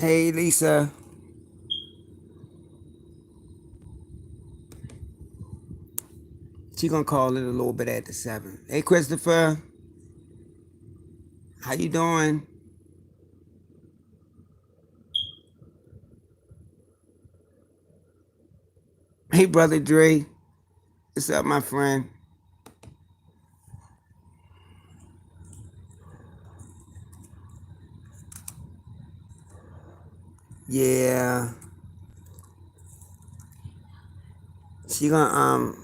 Hey, Lisa. She gonna call it a little bit after 7. Hey, Christopher. How you doing? Hey, brother Dre. What's up, my friend? Yeah. She gonna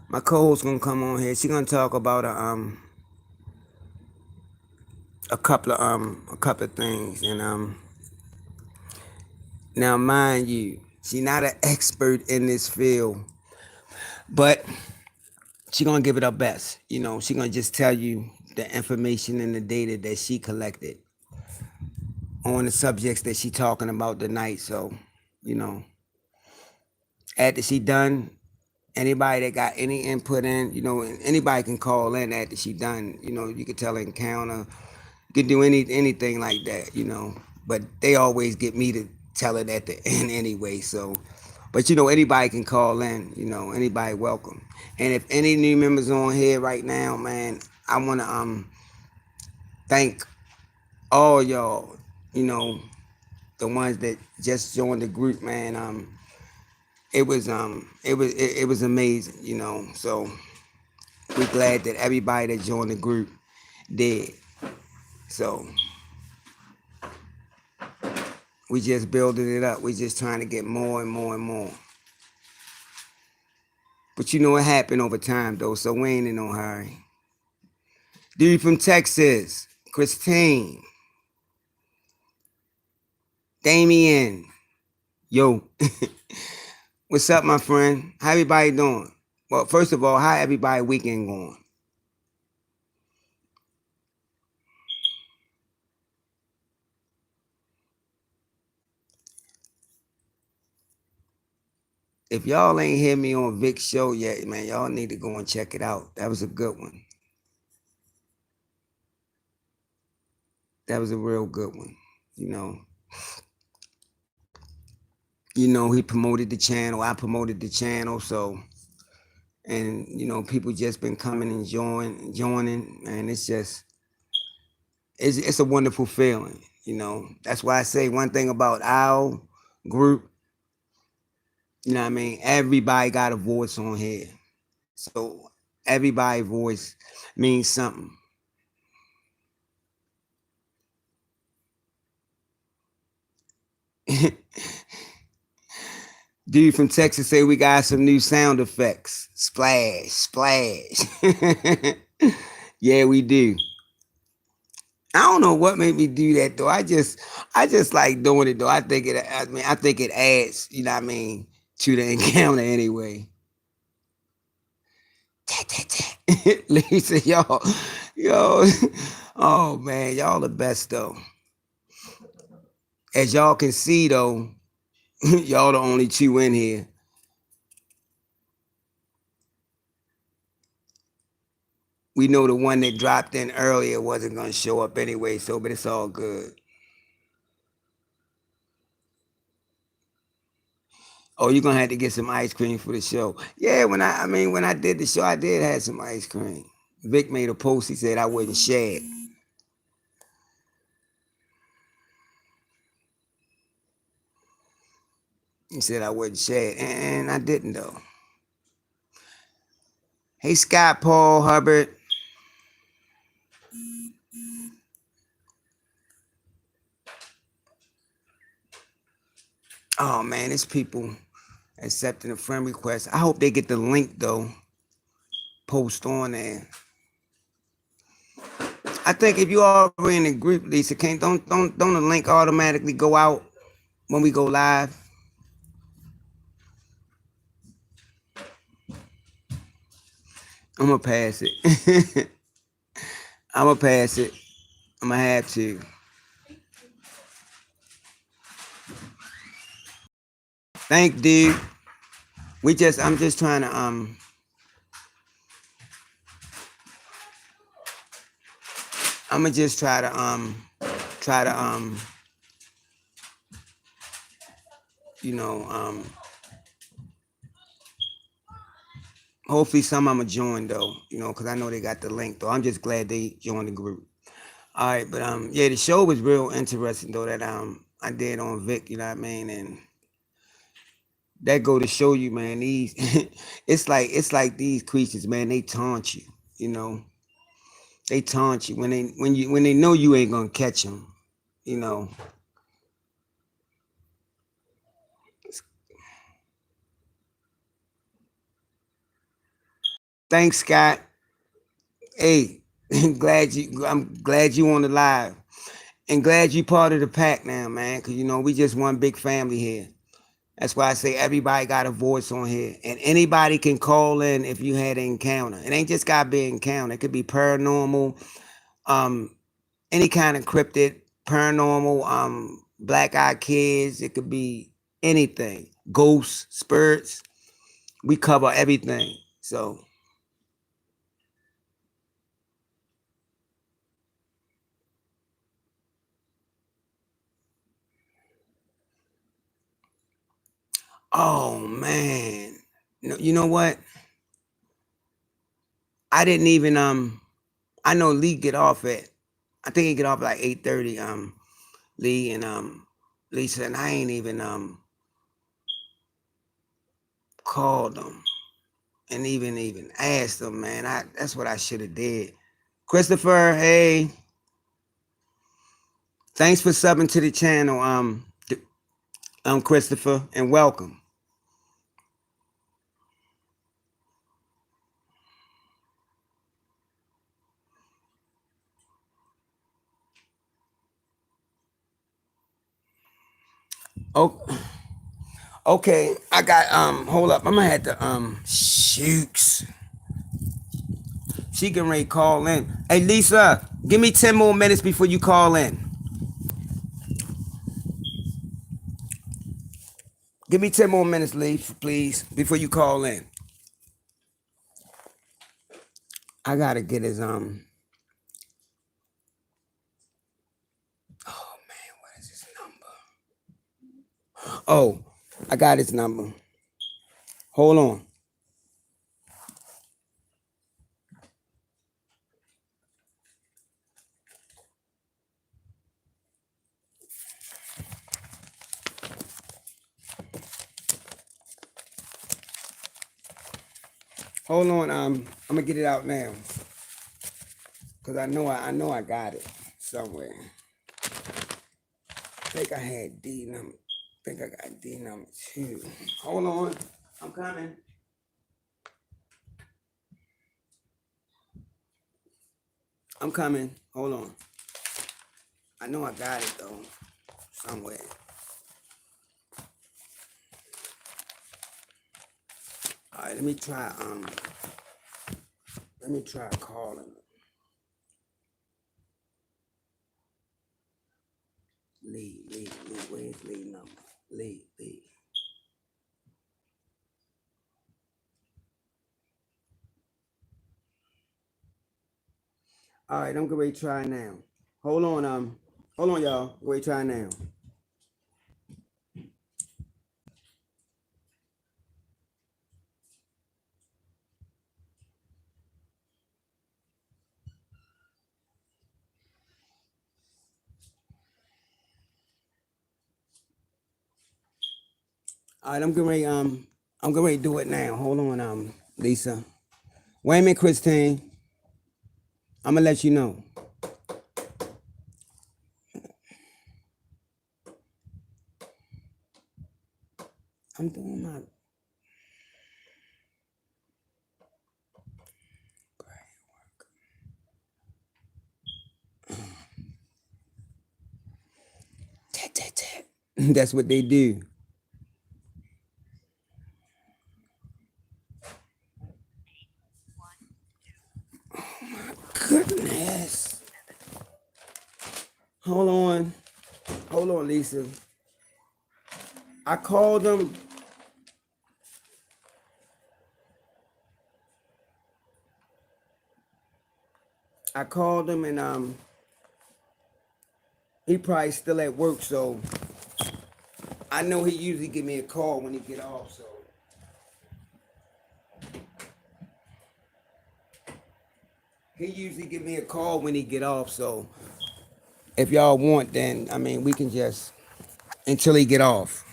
my co-host gonna come on here. She gonna talk about a couple of things, and now mind you, she not an expert in this field, but she gonna give it her best. She gonna just tell you the information and the data that she collected on the subjects that she talking about tonight. So, you know, after she done, anybody that got any input in, anybody can call in after she done. You could tell her encounter, you could do anything like that. But they always get me to tell it at the end anyway. So, but anybody can call in. Anybody welcome. And if any new members on here right now, man, I wanna thank all y'all. You know, the ones that just joined the group, man. It was amazing. So we're glad that everybody that joined the group did. So we just building it up. We just trying to get more and more and more. But it happened over time though, so we ain't in no hurry. Dude from Texas, Christine, Damien, yo, what's up, my friend? How everybody doing? Well, first of all, how everybody weekend going? If y'all ain't hear me on Vic's show yet, man, y'all need to go and check it out. That was a good one. That was a real good one. You know, he promoted the channel. I promoted the channel. So, and people just been coming and joining, and it's a wonderful feeling. That's why I say one thing about our group. You know what I mean? Everybody got a voice on here. So everybody's voice means something. Dude from Texas say we got some new sound effects. Splash, splash. Yeah, we do. I don't know what made me do that though. I just like doing it though. I think it adds, to the encounter anyway. Lisa, y'all, yo, oh man, y'all the best though. As y'all can see though, y'all the only two in here. We know the one that dropped in earlier wasn't gonna show up anyway, so but it's all good. Oh, you're gonna have to get some ice cream for the show. Yeah, when I did the show, I did have some ice cream. Vic made a post. He said I wouldn't share it. He said I wouldn't share it, and I didn't though. Hey, Scott Paul Hubbard. Oh man, it's people accepting a friend request. I hope they get the link though. Post on there. I think if you already in the group, Lisa, can't don't the link automatically go out when we go live? I'm gonna pass it. I'm gonna pass it. I'm gonna have to. Thank dude. I'm just trying to I'm gonna just try to you know, hopefully some I'ma join though, you know, because I know they got the link though. I'm just glad they joined the group. All right, but yeah, the show was real interesting though that I did on Vic, you know what I mean, and that go to show you, man. These it's like these creatures, man. They taunt you, you know. They taunt you when they know you ain't gonna catch them, you know. Thanks, Scott. Hey, I'm glad you on the live and glad you part of the pack now, man. Cause you know we just one big family here. That's why I say everybody got a voice on here, and anybody can call in if you had an encounter. It ain't just got to be an encounter. It could be paranormal, um, any kind of cryptid, paranormal, black eyed kids. It could be anything, ghosts, spirits. We cover everything. So, oh man, you know what? I didn't even I know Lee get off at. I think he get off at like 8:30. Lee and Lisa and I ain't even called them and even asked them, man. That's what I should have did. Christopher, hey, thanks for subbing to the channel, Christopher, and welcome. Oh, okay. I got hold up. I'm gonna have to shooks. She can ready call in. Hey Lisa, give me 10 more minutes before you call in. Give me 10 more minutes, Lee, please, before you call in. I gotta get his oh man, what is his number? Oh, I got his number. Hold on. Hold on. I'm gonna get it out now. Cause I know I got it somewhere. I think I had D number. I think I got D number 2. Hold on. I'm coming. I'm coming. Hold on. I know I got it though. Somewhere. Alright, let me try calling Lee. Where's Lee number? Lee. Alright, I'm gonna try now. Hold on, y'all. Wait, try now. Alright, I'm getting ready to do it now. Hold on, Lisa. Wait a minute, Christine. I'm gonna let you know. I'm doing my tat. That's what they do. Goodness. Hold on, Lisa. I called them. And he probably still at work, so I know he usually give me a call when he get off, so he usually give me a call when he get off. So if y'all want, then I mean we can just until he get off.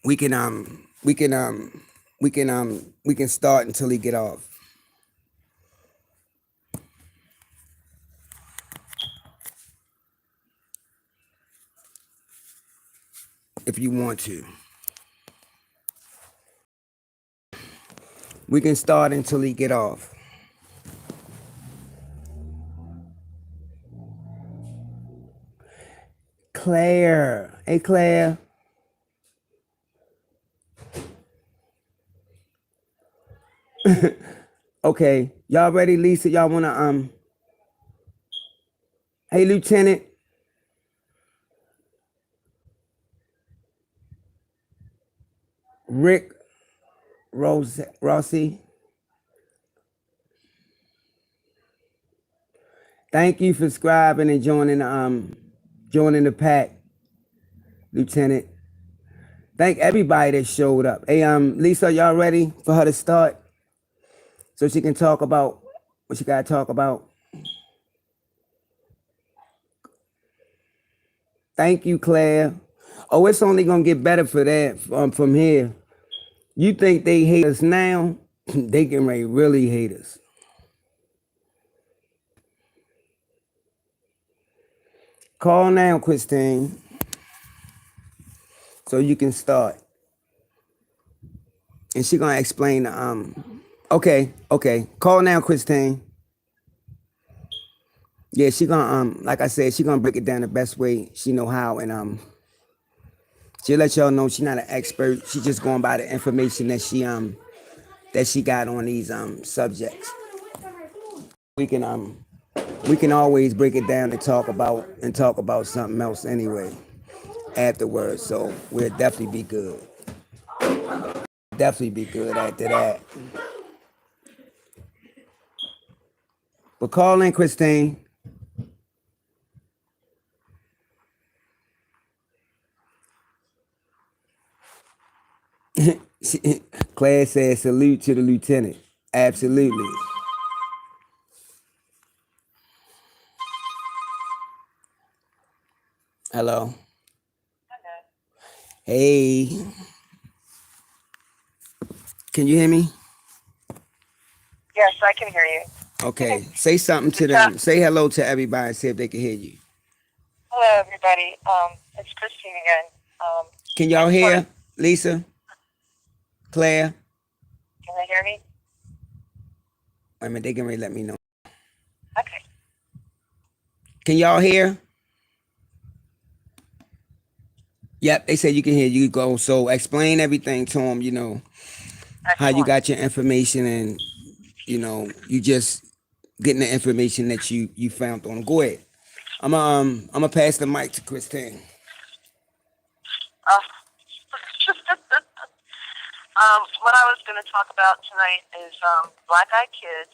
We can we can start until he get off. If you want to. We can start until he get off. Claire. Hey Claire. Okay. Y'all ready, Lisa? Y'all wanna hey Lieutenant. Rick Rossi. Thank you for subscribing and joining the pack, Lieutenant. Thank everybody that showed up. Hey, Lisa, y'all ready for her to start? So she can talk about what she gotta talk about. Thank you, Claire. Oh, it's only gonna get better for that from here. You think they hate us now? They can really hate us. Call now, Christine, so you can start. And she gonna explain okay. Call now, Christine. Yeah, she gonna like I said, she gonna break it down the best way she know how, and she'll let y'all know she's not an expert. She just going by the information that she got on these subjects. We can always break it down and talk about something else anyway afterwards. So we'll definitely be good. Definitely be good after that. But call in, Christine. Claire says salute to the lieutenant. Absolutely. Hello. Hey. Can you hear me? Yes, I can hear you. Okay. Say something to them. Say hello to everybody and see if they can hear you. Hello, everybody. It's Christine again. Can y'all hear Lisa? Claire? Can they hear me? Wait a minute, they can really let me know. Okay. Can y'all hear? Yep, they said you can hear. You go. So explain everything to them, how you got your information, and, you just getting the information that you found on them. Go ahead. I'm gonna pass the mic to Christine. What I was going to talk about tonight is black-eyed kids,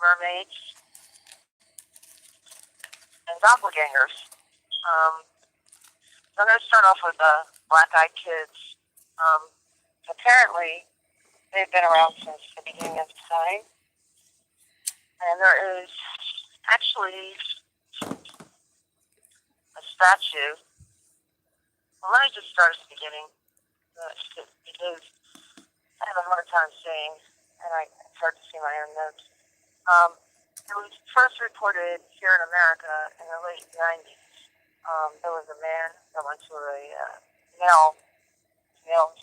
mermaids, and doppelgangers. So I'm going to start off with black-eyed kids. Apparently, they've been around since the beginning of time, and there is actually a statue. Well, let me just start at the beginning, because I have a hard time seeing, and it's hard to see my own notes. It was first reported here in America in the late 90s. There was a man that went to a nail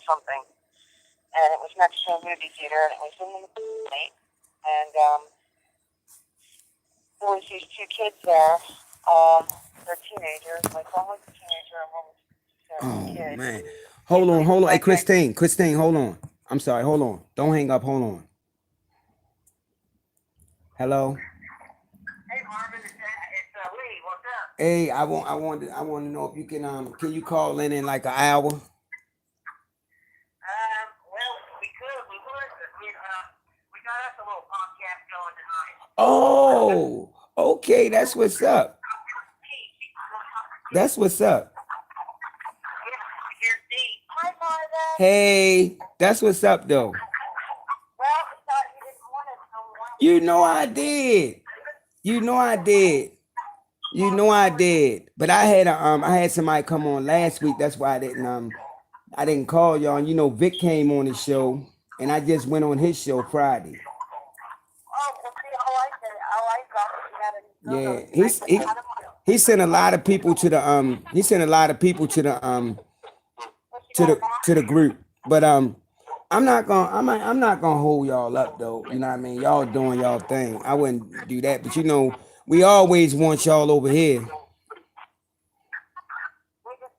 something, and it was next to a movie theater, and it was in the night, and there was these two kids there. They're teenagers. Like one was a teenager and one was a kid. Man. Hold on. Hey, Christine, hold on. I'm sorry, hold on. Don't hang up, hold on. Hello? Hey Marvin, it's Lee. What's up? Hey, I want to know if you can you call in like an hour? Well, we could, we would, but we got us a little podcast going tonight. Oh, okay, that's what's up. That's what's up. Here's Dee. Hi, Marvin. Hey, that's what's up though. Well, we thought you didn't want us no more. You know I did. You know I did. You know I did. But I had somebody come on last week. That's why I didn't call y'all. And you know Vic came on the show and I just went on his show Friday. Oh, well, see, I thought you had a Yeah, he sent a lot of people to the he sent a lot of people to the group. But I'm not gonna hold y'all up though. You know what I mean? Y'all doing y'all thing. I wouldn't do that. But you know, we always want y'all over here. We just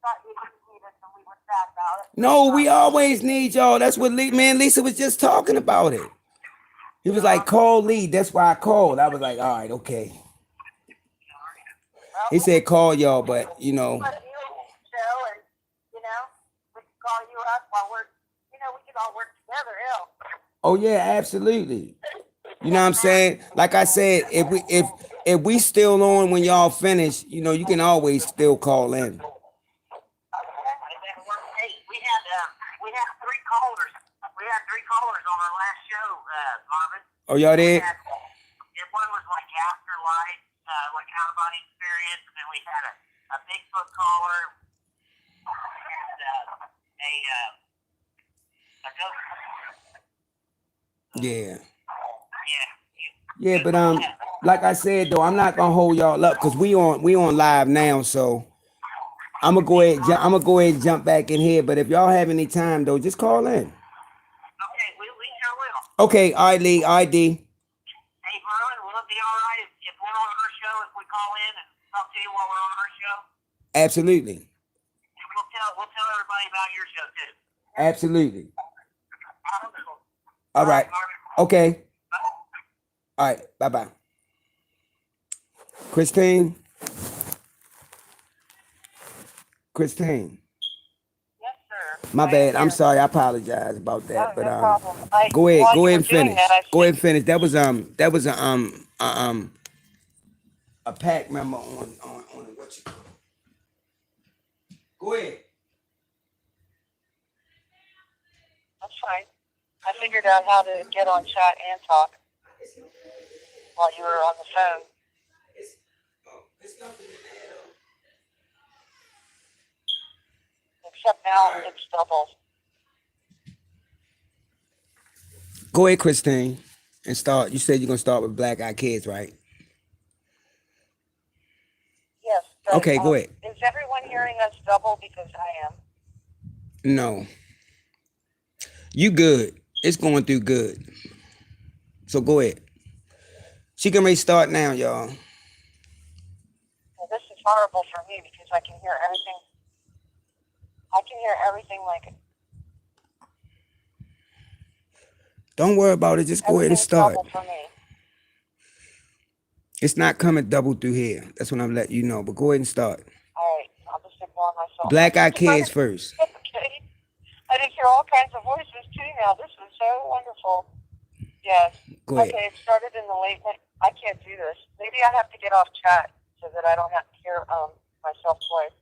thought you didn't need us and we were sad about it. No, we always need y'all. That's what Lisa was just talking about it. He was like, call Lee. That's why I called. I was like, all right, okay. He said call y'all, but you know. But you show and, you know, we can call you up while we're, you know, we can all work together, hell. Oh yeah, absolutely. You know what I'm saying? Like I said, if we still on when y'all finish, you know, you can always still call in. Hey, we had three callers. We had three callers on our last show, Marvin. Oh, y'all did? One was like afterlife, like out of body experience, and then we had a Bigfoot caller and a ghost. Yeah. Yeah. Yeah, but like I said though, I'm not gonna hold y'all up because we on live now, so I'm gonna go ahead and jump back in here. But if y'all have any time though, just call in. Okay, we sure will. Okay, all right, Lee, all right, D. Hey, Merlin, will it be all right if we're on our show, if we call in and talk to you while we're on our show? Absolutely. And we'll tell everybody about your show too. Absolutely. All right. Okay. All right. Bye-bye. Christine. Christine. Yes, sir. My bad. I'm sorry. I apologize about that. But no problem. go ahead. While Go you ahead were and doing finish. that, Go ahead and finish. That was a pack member on what you call it. Go ahead. That's fine. I figured out how to get on chat and talk while you were on the phone. It's nothing in there though. Except now it's double. Go ahead, Christine, and start. You said you're gonna start with Black Eyed Kids, right? Yes. But, Okay, go ahead. Is everyone hearing us double because I am? No. You good. It's going through good. So go ahead. She can start now, y'all. Well, this is horrible for me because I can hear everything. I can hear everything like it. Don't worry about it. Just go ahead and start. Double for me. It's not coming double through here. That's what I'm letting you know. But go ahead and start. All right. I'll just ignore myself. Black Eyed Kids first. Okay. I did hear all kinds of voices too now. This was so wonderful. Yes. Go ahead. Okay, it started in the late night. I can't do this. Maybe I have to get off chat so that I don't have to hear myself twice.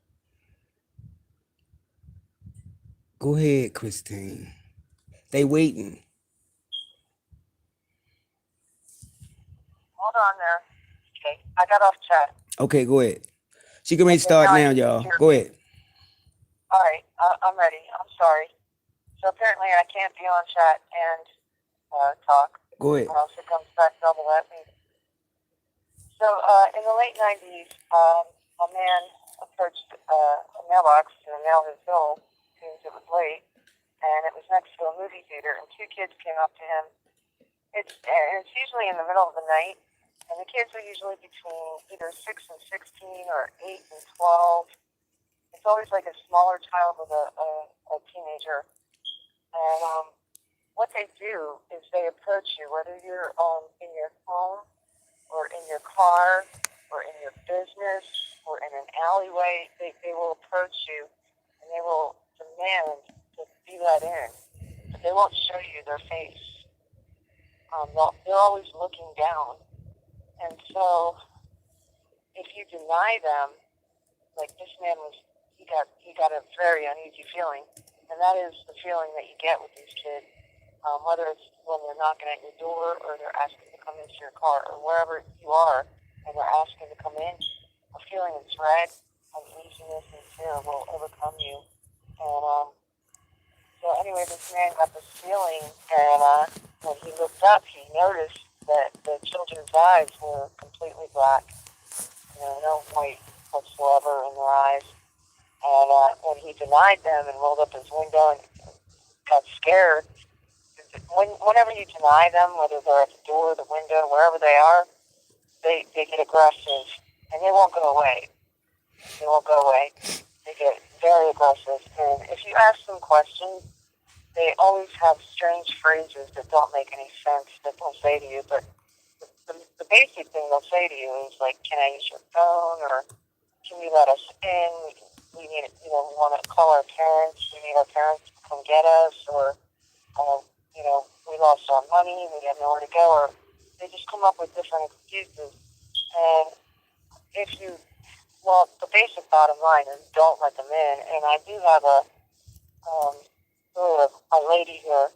Go ahead, Christine. They waiting. Hold on there. Okay, I got off chat. Okay, go ahead. She can start now, y'all. Go ahead. All right, I'm ready. I'm sorry. So apparently I can't be on chat and talk. Go ahead. Or else it comes back double at me. So in the late 90s, a man approached a mailbox to mail his bill since it was late, and it was next to a movie theater, and two kids came up to him. It's usually in the middle of the night, and the kids are usually between either 6 and 16 or 8 and 12. It's always like a smaller child with a teenager. And what they do is they approach you, whether you're in your home or in your car or in your business or in an alleyway. They will approach you and they will demand to be let in. But they won't show you their face. They're always looking down. And so if you deny them, like this man was, he got a very uneasy feeling, and that is the feeling that you get with these kids, whether it's when they're knocking at your door or they're asking to come into your car or wherever you are, and they're asking to come in. A feeling of dread, uneasiness, and fear will overcome you. And so anyway, this man got this feeling, and when he looked up, he noticed that the children's eyes were completely black. No white whatsoever in their eyes. And when he denied them and rolled up his window and got scared, whenever you deny them, whether they're at the door, the window, wherever they are, they get aggressive, and they won't go away. They won't go away. They get very aggressive. And if you ask them questions, they always have strange phrases that don't make any sense that they'll say to you. But the basic thing they'll say to you is like, "Can I use your phone?" or "Can you let us in? We need, we want to call our parents. We need our parents to come get us," or "We lost our money. We have nowhere to go." Or they just come up with different excuses. And the basic bottom line is don't let them in. And I do have a lady here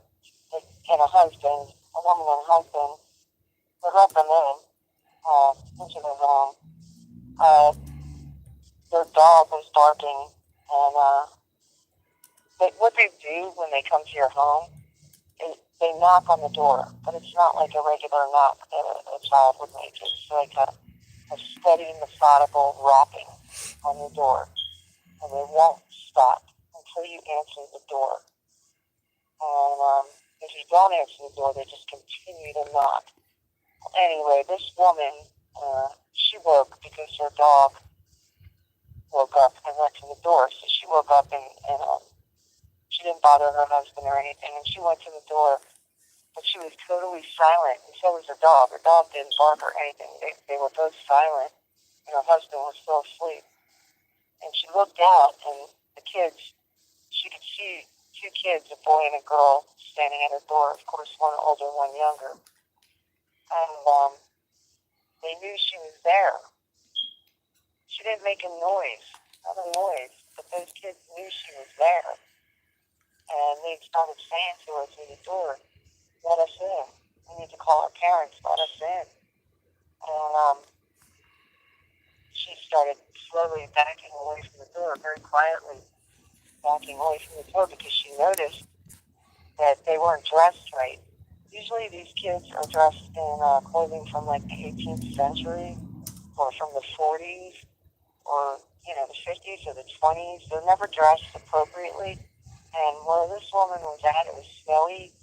and a husband, a woman and a husband, that let them into their home. Their dog was barking, and what they do when they come to your home is they knock on the door, but it's not like a regular knock that a child would make. It's like a steady, methodical rapping on your door, and they won't stop until you answer the door. And if you don't answer the door, they just continue to knock. Anyway, this woman, she woke because her dog woke up and went to the door. So she woke up and she didn't bother her husband or anything, and she went to the door, but she was totally silent, and so was her dog. Her dog didn't bark or anything. They were both silent, and her husband was still asleep. And she looked out, and the kids, she could see two kids, a boy and a girl, standing at her door. Of course, one older, one younger. And they knew she was there. She didn't make a noise, not a noise, but those kids knew she was there. And they started saying to her through the door, "Let us in. We need to call our parents. Let us in." And she started slowly backing away from the door, very quietly backing away from the door, because she noticed that they weren't dressed right. Usually these kids are dressed in clothing from like the 18th century or from the 40s or, the 50s or the 20s. They're never dressed appropriately. And where this woman was at, it was snowy,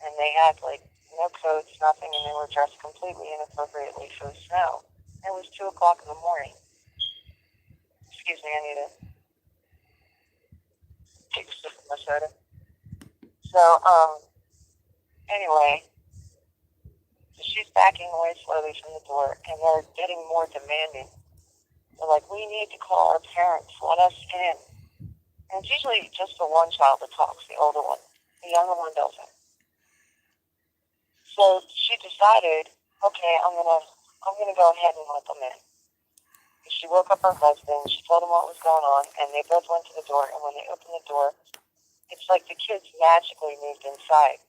and they had like no coats, nothing, and they were dressed completely inappropriately for the snow. It was 2 o'clock in the morning. Excuse me, I need to take a sip of my soda. So, anyway, so she's backing away slowly from the door, and they're getting more demanding. They're like, "We need to call our parents. Let us in." And it's usually just the one child that talks, the older one. The younger one doesn't. So she decided, okay, I'm gonna go ahead and let them in. She woke up her husband. She told him what was going on, and they both went to the door. And when they opened the door, it's like the kids magically moved inside.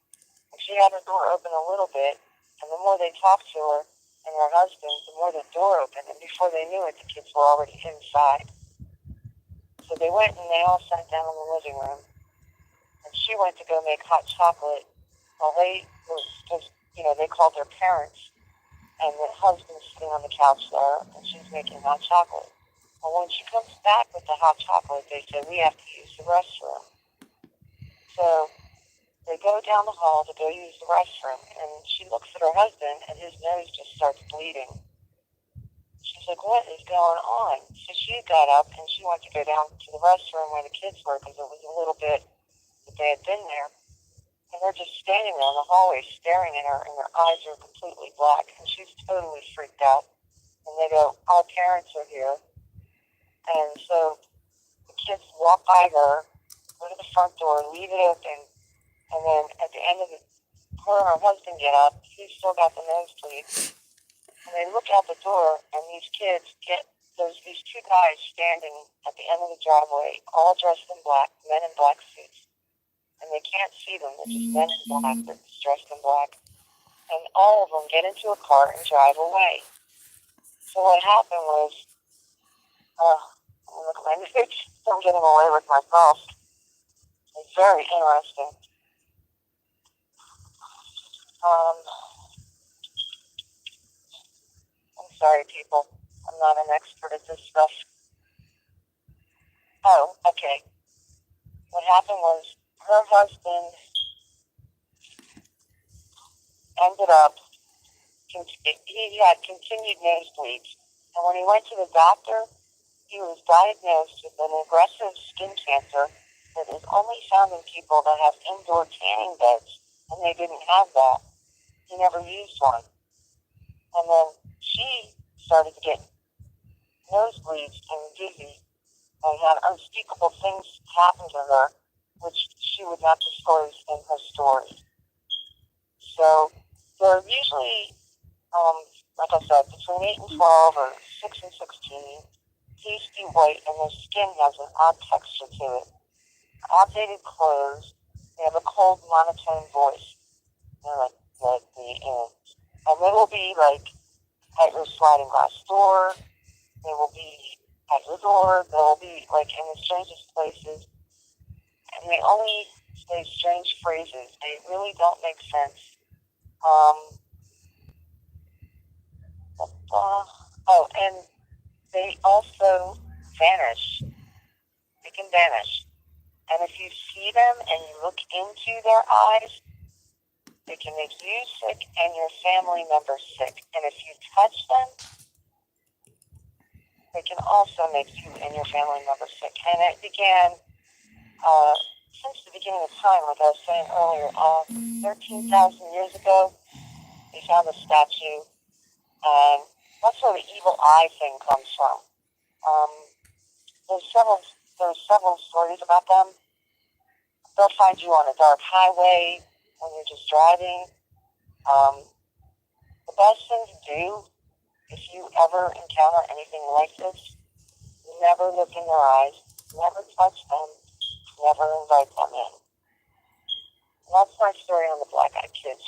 And she had her door open a little bit, and the more they talked to her and her husband, the more the door opened. And before they knew it, the kids were already inside. So they went and they all sat down in the living room, and she went to go make hot chocolate while they were just, they called their parents, and the husband's sitting on the couch there, and she's making hot chocolate. And when she comes back with the hot chocolate, they say, "We have to use the restroom." So they go down the hall to go use the restroom, and she looks at her husband, and his nose just starts bleeding. She's like, "What is going on?" So she got up, and she went to go down to the restroom where the kids were, because it was a little bit that they had been there. And they're just standing there in the hallway staring at her, and their eyes are completely black, and she's totally freaked out. And they go, "Our parents are here." And so the kids walk by her, go to the front door, leave it open, and then at the end of it, her and her husband get up. He's still got the nosebleed. And they look out the door, and these kids get there's these two guys standing at the end of the driveway, all dressed in black, men in black suits. And they can't see them. They're just men in black. They're just dressed in black. And all of them get into a car and drive away. So what happened was, look at my notes. I'm getting away with myself. It's very interesting. I'm sorry, people. I'm not an expert at this stuff. Oh, okay. What happened was her husband ended up, he had continued nosebleeds. And when he went to the doctor, he was diagnosed with an aggressive skin cancer that is only found in people that have indoor tanning beds. And they didn't have that. He never used one. And then she started to get nosebleeds and dizzy and had unspeakable things happen to her, which she would not disclose in her story. So they're usually, like I said, between 8 and 12 or 6 and 16, pasty white, and their skin has an odd texture to it. Outdated clothes. They have a cold, monotone voice. They're like the ants. And they will be like at your sliding glass door. They will be at your door. They will be like in the strangest places. And they only say strange phrases. They really don't make sense. And they also vanish. They can vanish. And if you see them and you look into their eyes, they can make you sick and your family members sick. And if you touch them, they can also make you and your family members sick. And it began since the beginning of time, like I was saying earlier, 13,000 years ago, they found a statue. And that's where the evil eye thing comes from. There's several stories about them. They'll find you on a dark highway when you're just driving. The best thing to do, if you ever encounter anything like this, never look in their eyes, never touch them, never invite them in. And that's my story on the Black-Eyed Kids.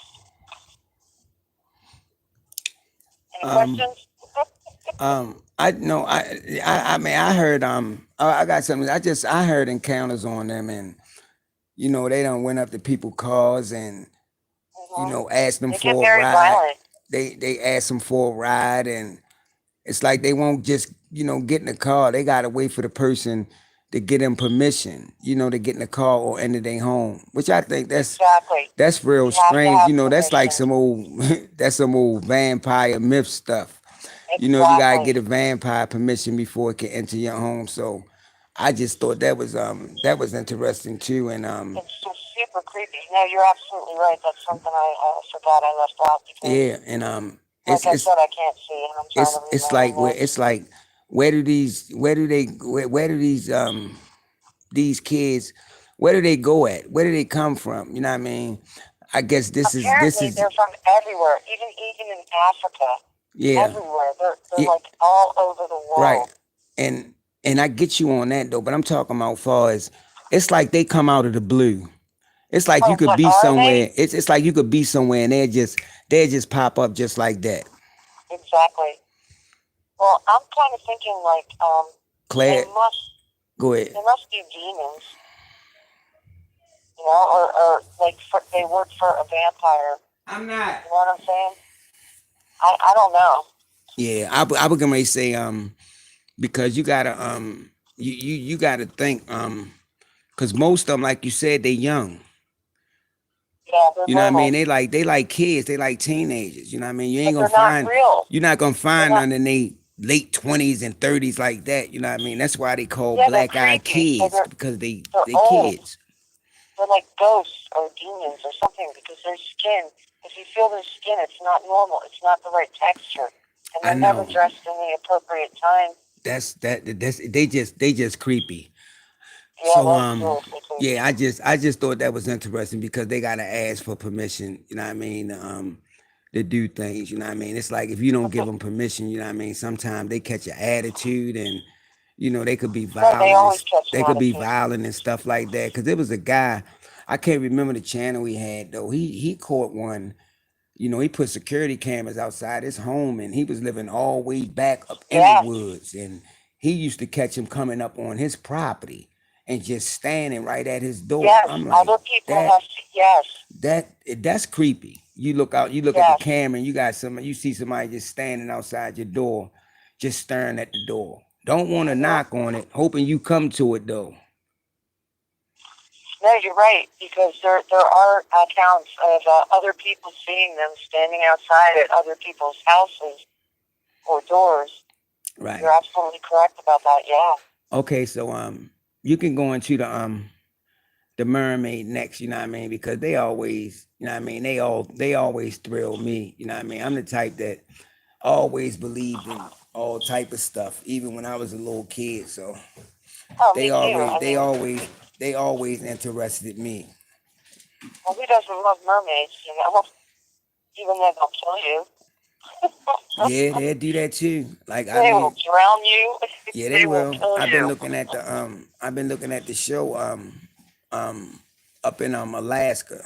Any questions? I heard I got something. I heard encounters on them, and they done went up to people's cars and asked them They for get a very ride. violent. They ask them for a ride, and it's like they won't just get in the car. They gotta wait for the person to get them permission, to get in the car or enter their home. Which I think Exactly. that's real You have to strange. have That's like permission. some old that's some old vampire myth stuff. You gotta Exactly. get a vampire permission before it can enter your home. So I just thought that was interesting too. And It's just super creepy. No, you're absolutely right. That's something I forgot I left out because, yeah, and like I said, I can't see, and I'm trying to read it's my like own notes. where do these kids, where do they go at? Where do they come from? You know what I mean? I guess this Apparently, is they're from everywhere, even in Africa. yeah, Everywhere. They're yeah, like all over the right. world. And I get you on that though, but I'm talking about far as it's like they come out of the blue. It's like you Oh, could but be are they? somewhere. It's like you could be somewhere and they just pop up just like that. Exactly. Well, I'm kind of thinking like Claire, go ahead. they must be demons, or like they work for a vampire. I'm not. You know what I'm saying? I don't know. Yeah, I was gonna say because you gotta you gotta think because most of them, like you said, they young. Yeah, they're You know what I mean? little, They like kids, they like teenagers. You know what I mean? but they're not real. You're not gonna They're find not. none in they late 20s and 30s like that. You know what I mean? That's why they call Yeah, they're black-eyed creepy. So kids because they're they old. kids. They're like ghosts or demons or something because their skin. If you feel their skin, it's not normal. It's not the right texture, and I they're never know. dressed in the appropriate time. That's they just creepy. Yeah, So that's seriously creepy. I just thought that was interesting because they gotta ask for permission, you know what I mean, to do things. You know what I mean? It's like if you don't give them permission, you know what I mean. Sometimes they catch your attitude, and they could be No, they violent. always catch They an could be attitude. violent and stuff like that. Because there was a guy, I can't remember the channel he had though. He caught one. He put security cameras outside his home, and he was living all way back up in the Yes, woods. And he used to catch him coming up on his property and just standing right at his door. yes. I'm like, Other people that have. Yes, that's creepy. You look out, you look at the yes. camera, and you see somebody just standing outside your door, just staring at the door. Don't want to Hmm. knock on it, hoping you come to it though. No, you're right, because there are accounts of other people seeing them standing outside at other people's houses or doors. You're Right. absolutely correct about that. Yeah. Okay, so you can go into the mermaid next, you know what I mean? Because they always, you know what I mean, they always thrill me, you know what I mean? I'm the type that always believed in all type of stuff, even when I was a little kid. So Oh, they me too. always I they mean, always they always interested me. well, who doesn't love mermaids? Even though they'll kill you, Yeah, they'll do that too. Like I they will mean, drown you. yeah, they They will will. kill you. I've been looking at the show um up in Alaska,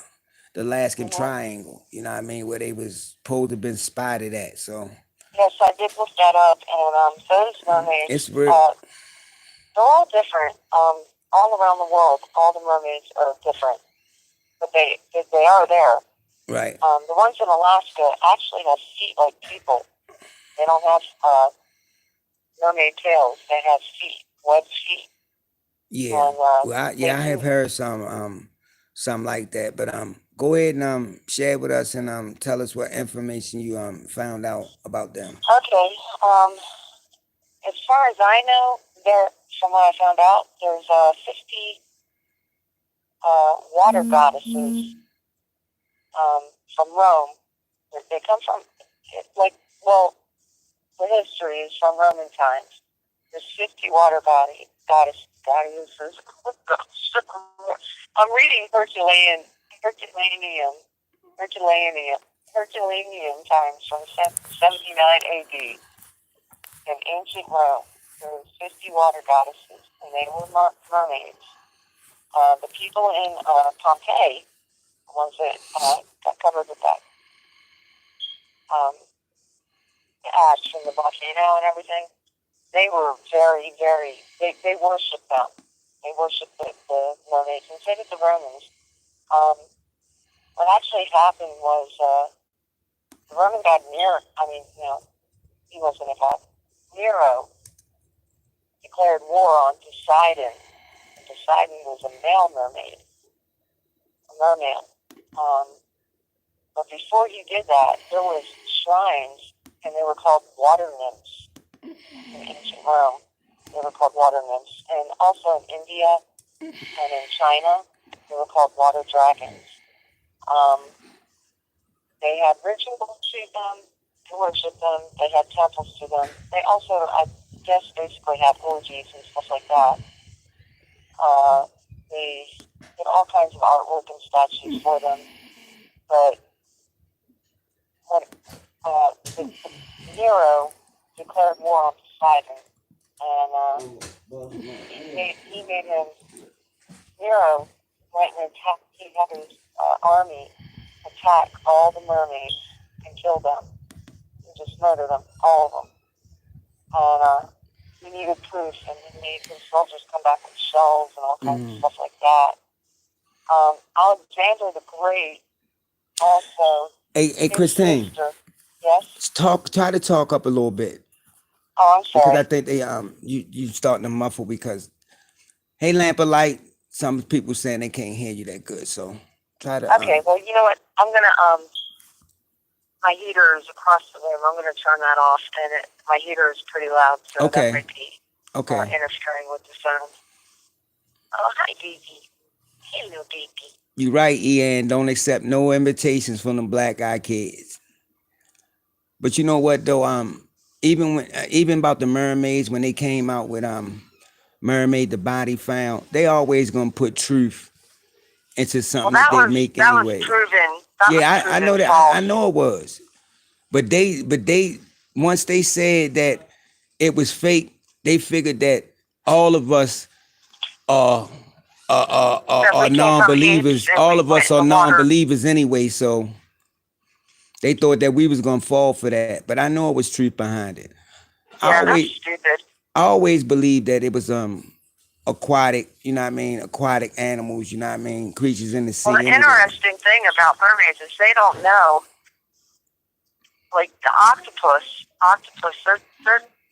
the Alaskan Hmm. Triangle, you know what I mean, where they was supposed to have been spotted at. So Yes, I did look that up, and those mermaids, it's real. they're all different. All around the world, all the mermaids are different, but they are there. Right. The ones in Alaska actually have feet like people. They don't have mermaid tails. They have feet, webbed feet, Yeah. and Well, they I have do. heard some like that. But go ahead and share with us and tell us what information you found out about them. Okay. As far as I know, there, from what I found out, there's 50 water goddesses from Rome. They come from, like, well, the history is from Roman times. There's 50 water goddesses. I'm reading Herculaneum, Herculaneum times from 79 AD in ancient Rome. There were 50 water goddesses, and they were mermaids. The people in Pompeii, the ones that got covered with that um, ash from the volcano and everything, they were very, very, they worshipped them. They worshipped the mermaids, and so did the Romans. Um, what actually happened was the Roman god Nero, he wasn't a god. Nero declared war on Poseidon. And Poseidon was a male mermaid, a merman. But before he did that, there was shrines, and they were called water nymphs in ancient Rome. They were called water nymphs. And also in India and in China, they were called water dragons. Um, they had rituals to them, to worship them. They had temples to them. They also, I guess, basically had orgies and stuff like that. They did all kinds of artwork and statues for them. But when Nero declared war on Poseidon, and he made him. Nero went and attacked. He had his army attack all the mermaids and kill them, and just murder them, all of them. And he needed proof, and he made his soldiers come back with shells and all kinds of Mm. stuff like that. Alexander the Great also, Hey, his Christine, sister. Yes. try to talk up a little bit Oh, I'm because I sorry. think they you starting to muffle because hey, lamp of light. Some people saying they can't hear you that good, so try to Okay. Well, you know what? I'm gonna my heater is across the room. I'm gonna turn that off, and my heater is pretty loud, so that Okay. might be Okay. interfering with the sound. Oh, hi, baby. Hello, baby. You right, Ian. Don't accept no invitations from them black eye kids. But you know what though? Even about the mermaids when they came out with mermaid the body found, they always gonna put truth into Well, something that they make that was anyway. proven. That was Yeah, I proven know that. I false. know it was. but they once they said that it was fake, they figured that all of us are That we came from apes non-believers. and All we of went us in are the water. non-believers anyway, so they thought that we was gonna fall for that. But I know it was truth behind it. I Yeah, that's always stupid. I always believed that it was aquatic, you know what I mean, aquatic animals, you know what I mean, creatures in the Well, sea the anyway. interesting thing about mermaids is they don't know, like the octopus,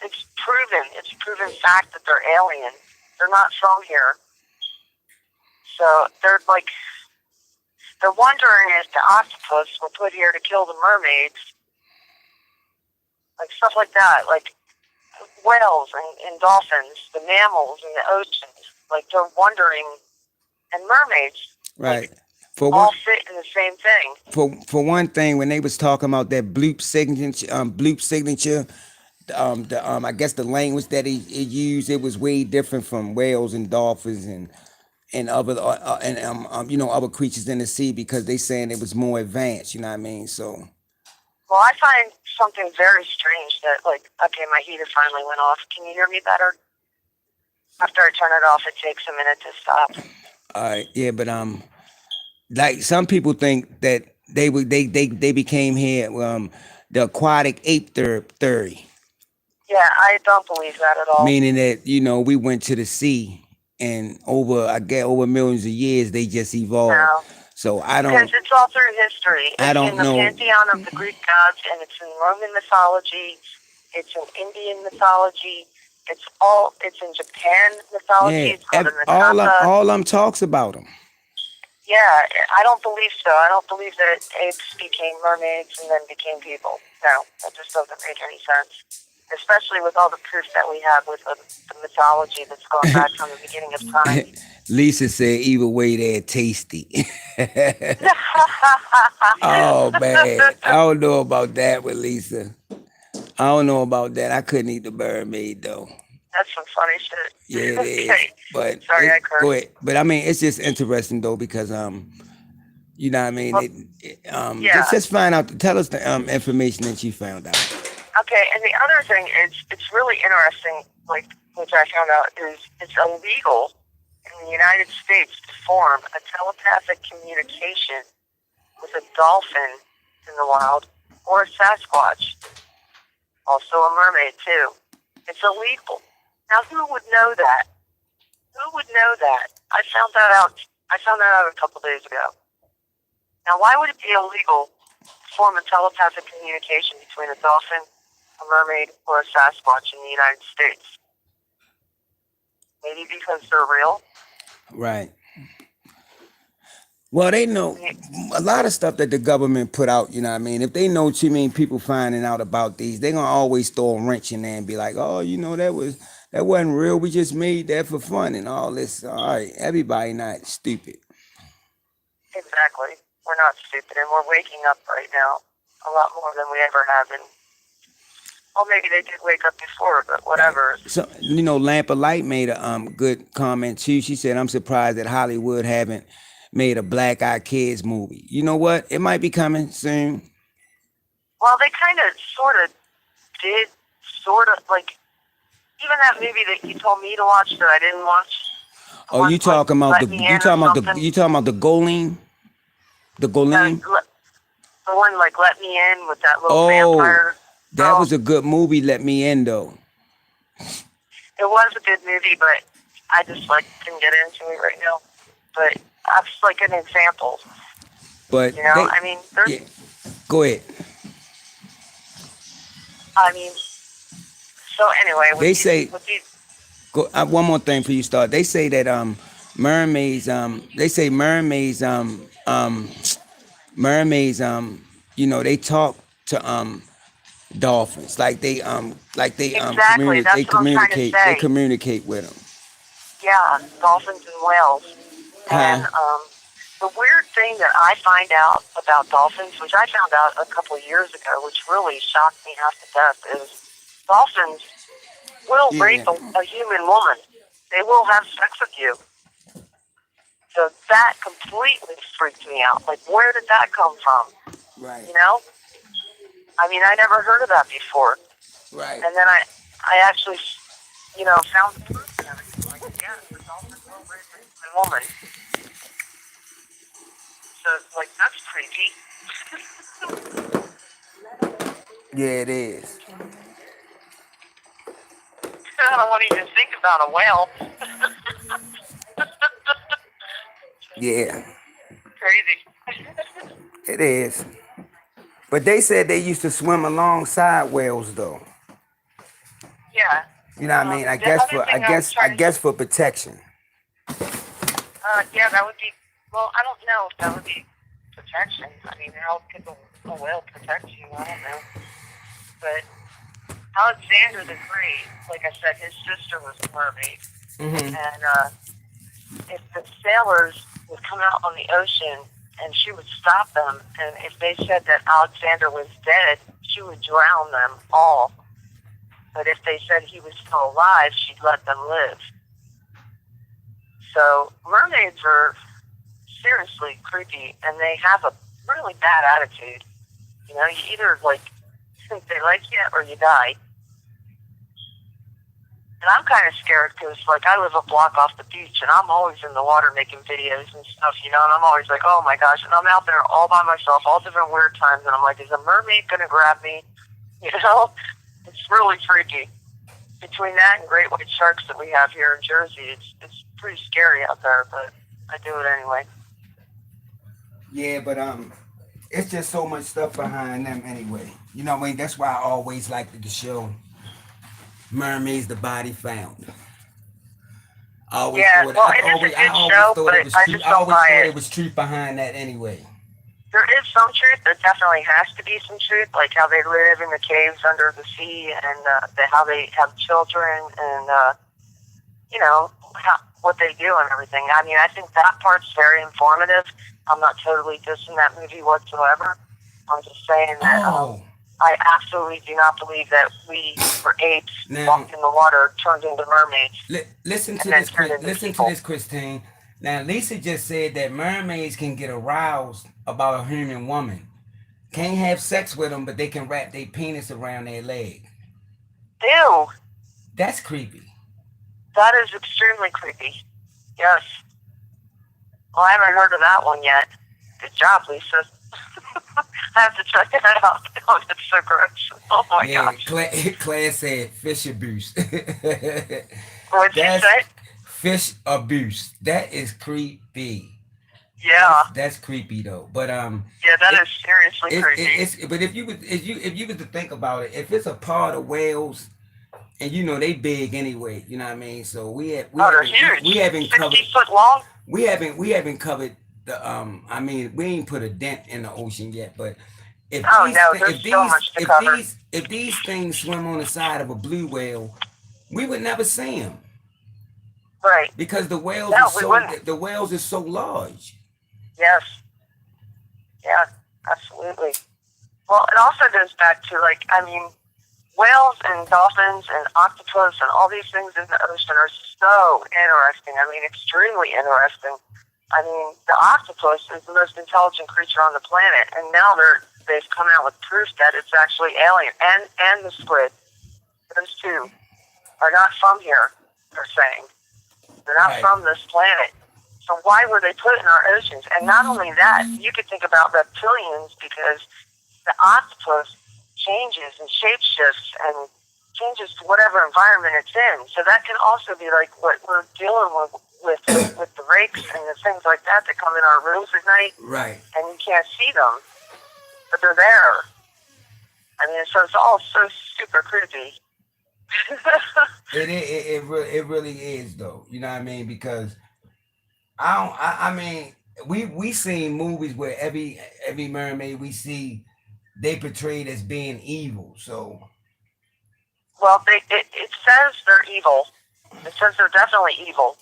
it's a proven fact that they're alien. They're not from here. So they're wondering if the octopus were put here to kill the mermaids, like stuff like that, like whales and dolphins, the mammals in the oceans. Like they're wondering, and mermaids, Right. like For one all fit in the same thing. for one thing, when they was talking about that bloop signature, the I guess the language that it used, it was way different from whales and dolphins and other and you know, other creatures in the sea, because they saying it was more advanced, you know what I mean? So Well, I find something very strange that, like, okay, my heater finally went off. Can you hear me better? After I turn it off, it takes a minute to stop. yeah, but like some people think that they became here the aquatic ape theory, Yeah, I don't believe that at all. meaning that, you know, we went to the sea and over, I guess, over millions of years they just evolved. No. So Because it's all through history. I It's in don't the know. pantheon of the Greek gods, and it's in Roman mythology. It's in Indian mythology. It's in Japan mythology. Yeah, It's called the Nakata. all them talks about them. Yeah, I don't believe so. I don't believe that apes became mermaids and then became people. No, that just doesn't make any sense. Especially with all the proof that we have with the mythology that's going back from the beginning of time. Lisa said either way they're tasty. Oh man, I don't know about that with Lisa. I don't know about that. I couldn't eat the mermaid though. That's some funny shit. Yeah, it is. Okay. But Sorry, I go cursed. ahead. But I mean, it's just interesting though, because you know what I mean. Well, yeah. Just find out. Tell us the information that you found out. Okay, and the other thing is, it's really interesting, like, which I found out, is it's illegal in the United States to form a telepathic communication with a dolphin in the wild or a Sasquatch, also a mermaid too. It's illegal. Now, who would know that? Who would know that? I found that out a couple days ago. Now, why would it be illegal to form a telepathic communication between a dolphin, a mermaid, or a Sasquatch in the United States? Maybe because they're real? Right. Well, they know a lot of stuff that the government put out, you know what I mean? If they know too many people finding out about these, they're gonna always throw a wrench in there and be like, oh, you know, that wasn't real. We just made that for fun and all this. All right, everybody not stupid. Exactly. We're not stupid, and we're waking up right now a lot more than we ever have. And well, maybe they did wake up before, but whatever. So, you know, Lamp of Light made a good comment too. She said, I'm surprised that Hollywood haven't made a Black Eyed Kids movie. You know what? It might be coming soon. Well, they kind of, sort of, like, even that movie that you told me to watch that I didn't watch. Oh, you talking about the you talking about the Golem? The Golem? The one like Let Me In with that little Oh, vampire. that was a good movie. Let Me In though. It was a good movie, but I just like couldn't get into it right now. But that's like an example. But You know, I mean, there's, yeah. Go ahead. I mean, so anyway, with They these, say- with these, Go, one more thing for you start. They say that mermaids they say mermaids you know, they talk to dolphins like they Exactly, that's what I'm trying to they say. communicate with them. yeah, dolphins and whales. And the weird thing that I find out about dolphins, which I found out a couple of years ago, which really shocked me half to death, is dolphins will rape a human woman. They will have sex with you. So that completely freaked me out. Like, where did that come from? Right. You know? I mean, I never heard of that before. Right. And then I actually, found the proof and everything. Like, yeah, the dolphins will raise a woman. So, like, that's creepy. Yeah, it is. I don't want to even think about a whale. Yeah, Crazy. it is. But they said they used to swim alongside whales, though. Yeah. You know what I mean? The other thing I was I trying to, guess for protection. yeah, that would be, well, I don't know if that would be protection. I mean, how could a whale protect you? I don't know. But Alexander the Great, like I said, his sister was a mermaid. Mm-hmm. And if the sailors would come out on the ocean and she would stop them, and if they said that Alexander was dead, she would drown them all. But if they said he was still alive, she'd let them live. So mermaids are seriously creepy, and they have a really bad attitude. You know, you either like think they like you or you die. And I'm kind of scared because, like, I live a block off the beach, and I'm always in the water making videos and stuff, and I'm always like, oh my gosh, and I'm out there all by myself, all different weird times, and I'm like, is a mermaid going to grab me? It's really freaky. Between that and great white sharks that we have here in Jersey, it's pretty scary out there, but I do it anyway. Yeah, but it's just so much stuff behind them anyway. You know what I mean? That's why I always liked the show Mermaids, the Body Found. I always Yeah, thought, well, it is a good show, but I just don't buy it. It was truth behind that anyway. There is some truth. There definitely has to be some truth, like how they live in the caves under the sea, and how they have children, and what they do and everything. I mean, I think that part's very informative. I'm not totally dissing that movie whatsoever. I'm just saying that I absolutely do not believe that we were apes walked in the water, turned into mermaids. Listen to this, Christine. Now, Lisa just said that mermaids can get aroused about a human woman. Can't have sex with them, but they can wrap their penis around their leg. Ew. That's creepy. That is extremely creepy. Yes. Well, I haven't heard of that one yet. Good job, Lisa. I have to check it out. Oh, it's so gross. Oh my gosh. Claire said fish abuse. What'd you say? Fish abuse. That is creepy. Yeah. That's creepy though. But yeah, that is seriously creepy. But if you was to think about it, if it's a part of whales, and they big anyway, you know what I mean. So they're huge. We haven't 60 covered. foot long. We haven't covered the I mean, we ain't put a dent in the ocean yet, but if these things swim on the side of a blue whale, we would never see them. Right. Because the whales are so large. Yes. Yeah, absolutely. Well, it also goes back to, like, I mean, whales and dolphins and octopus and all these things in the ocean are so interesting. I mean, extremely interesting. I mean, the octopus is the most intelligent creature on the planet, and now they've come out with proof that it's actually alien. And the squid, those two are not from here, they're saying. They're not from this planet. So why were they put in our oceans? And not only that, you could think about reptilians, because the octopus changes and shapeshifts and changes to whatever environment it's in. So that can also be like what we're dealing with the rakes and the things like that come in our rooms at night. Right. And you can't see them, but they're there. I mean, so it's all so super creepy. It really is though. You know what I mean? Because I mean, we seen movies where every mermaid we see, they portrayed as being evil. So, well, it says they're evil. It says they're definitely evil.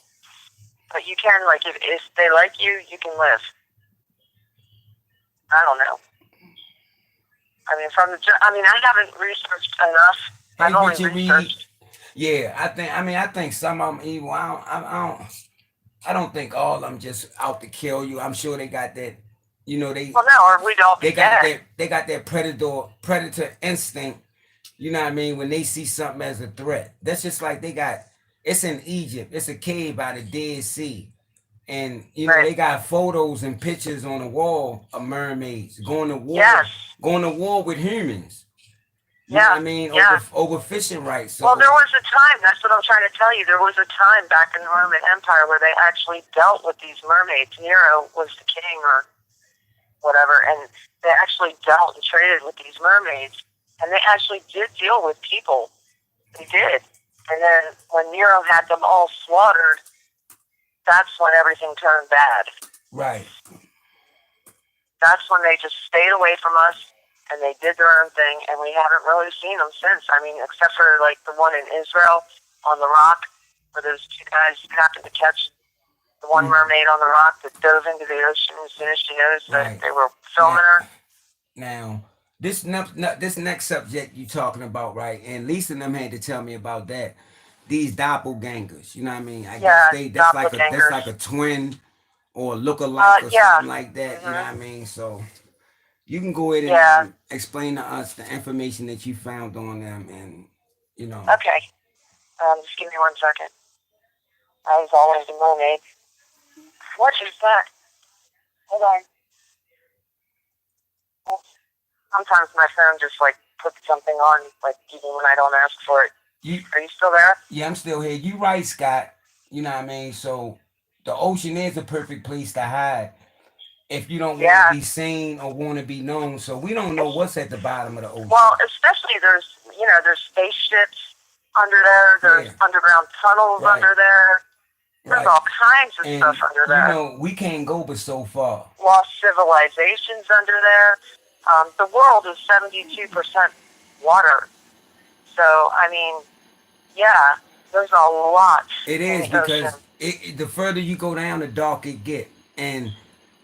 But you can, like, if they like you, you can live. I don't know. I mean, I haven't researched enough. I've only researched. Yeah, I think some of them evil. I don't think all of them just out to kill you. I'm sure they got that, You know, they Well, no, or we'd all be they got dead. that predator instinct. You know what I mean? When they see something as a threat, that's just like they got. It's in Egypt. It's a cave by the Dead Sea, and you know Right. they got photos and pictures on the wall of mermaids Yes. going to war with humans. You know Yeah. what I mean? Yeah. Over fishing rights. So Well, there was a time, that's what I'm trying to tell you, there was a time back in the Roman Empire where they actually dealt with these mermaids. Nero was the king or whatever, and they actually dealt and traded with these mermaids, and they actually did deal with people. They did. And then when Nero had them all slaughtered, that's when everything turned bad. right. That's when they just stayed away from us, and they did their own thing, and we haven't really seen them since. I mean, except for like the one in Israel on the rock, where those two guys happened to catch the one mermaid on the rock that dove into the ocean as soon as she noticed that they were filming her. Now, this next subject you talking about, right? And Lisa and them had to tell me about that. These doppelgangers, you know what I mean? I guess that's like a twin or a look-alike or Yeah. something like that. You know what I mean? So you can go ahead and Yeah. explain to us the information that you found on them, and you know. Okay. Just give me 1 second. I was always a mermaid. What is that? Hold on. Sometimes my phone just like puts something on, like even when I don't ask for it. Are you still there? Yeah, I'm still here. You right, Scott. You know what I mean? So the ocean is a perfect place to hide if you don't want to be seen or want to be known. So we don't know what's at the bottom of the ocean. Well, especially there's spaceships under there. There's underground tunnels under there. There's all kinds of stuff under there. You know, we can't go but so far. Lost civilizations under there. The world is 72% water. So, I mean, yeah, there's a lot. It is because the further you go down, the darker it get. And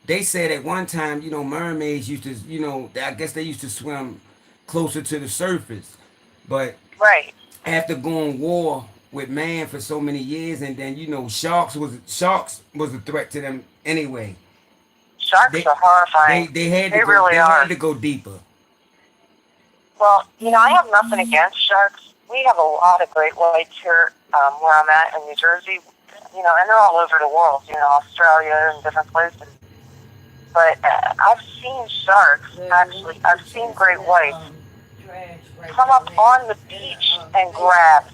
they said at one time, you know, mermaids used to, you know, I guess they used to swim closer to the surface. But after going war with man for so many years, and then you know, sharks was a threat to them anyway. Sharks are horrifying. They had to go deeper. Well, you know, I have nothing against sharks. We have a lot of great whites here where I'm at in New Jersey. You know, and they're all over the world. You know, Australia and different places. But I've seen sharks. Actually, I've seen great whites come up on the beach and grab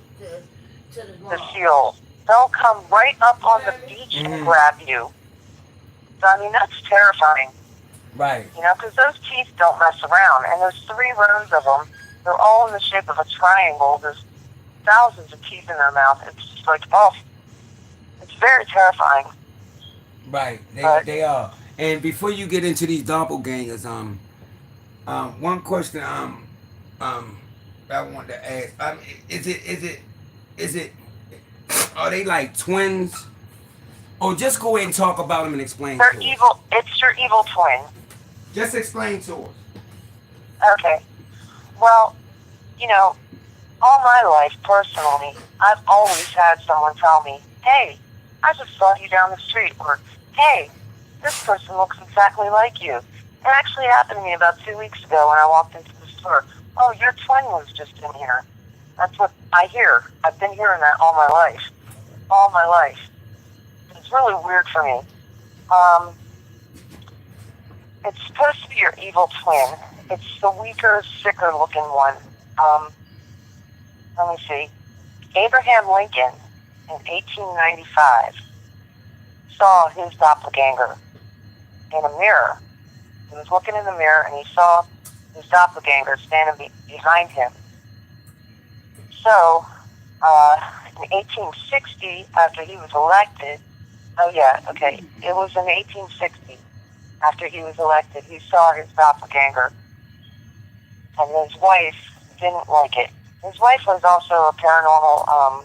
the seal. They'll come right up on the beach and grab you. So, I mean, that's terrifying. Right. You know, because those teeth don't mess around. And there's 3 rows of them. They're all in the shape of a triangle. There's thousands of teeth in their mouth. It's just like, oh, it's very terrifying. Right. They are. And before you get into these doppelgangers, one question I wanted to ask, is it are they like twins? Or just go ahead and talk about them and explain. They're evil. It's your evil twin. Just explain to us. Okay. Well, you know, all my life, personally, I've always had someone tell me, hey, I just saw you down the street, or, hey, this person looks exactly like you. It actually happened to me about 2 weeks ago when I walked into the store. Oh, your twin was just in here. That's what I hear. I've been hearing that all my life. All my life. It's really weird for me. It's supposed to be your evil twin. It's the weaker, sicker looking one. Let me see. Abraham Lincoln in 1895 saw his doppelganger in a mirror. He was looking in the mirror and he saw his doppelganger standing behind him. So, in 1860, after he was elected, it was in 1860, after he was elected, he saw his doppelganger, and his wife didn't like it. His wife was also a paranormal,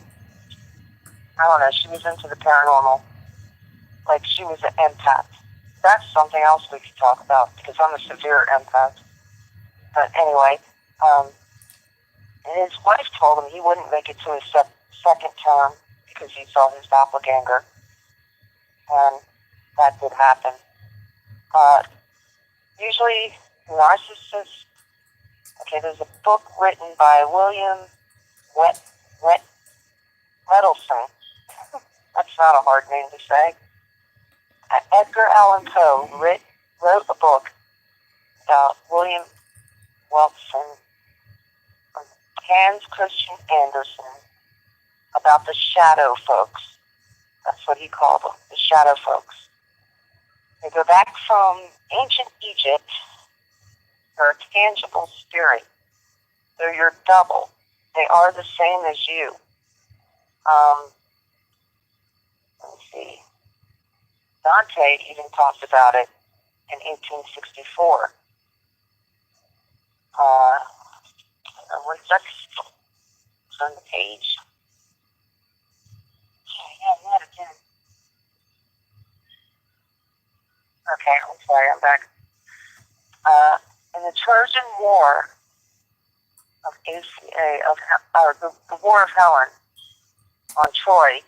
she was into the paranormal, like she was an empath. That's something else we could talk about, because I'm a severe empath. But anyway, and his wife told him he wouldn't make it to his second term because he saw his doppelganger. And that did happen. Usually, narcissists. Okay, there's a book written by William Wet Wet Weddleson. That's not a hard name to say. Edgar Allan Poe wrote a book about William Welson from Hans Christian Andersen about the shadow folks. That's what he called them, the shadow folks. They go back from ancient Egypt. They're a tangible spirit. They're your double. They are the same as you. Let me see. Dante even talked about it in 1864. Let's on the page. Yeah, not again. Okay, I'm sorry, I'm back. In the Trojan War of ACA, the War of Helen on Troy.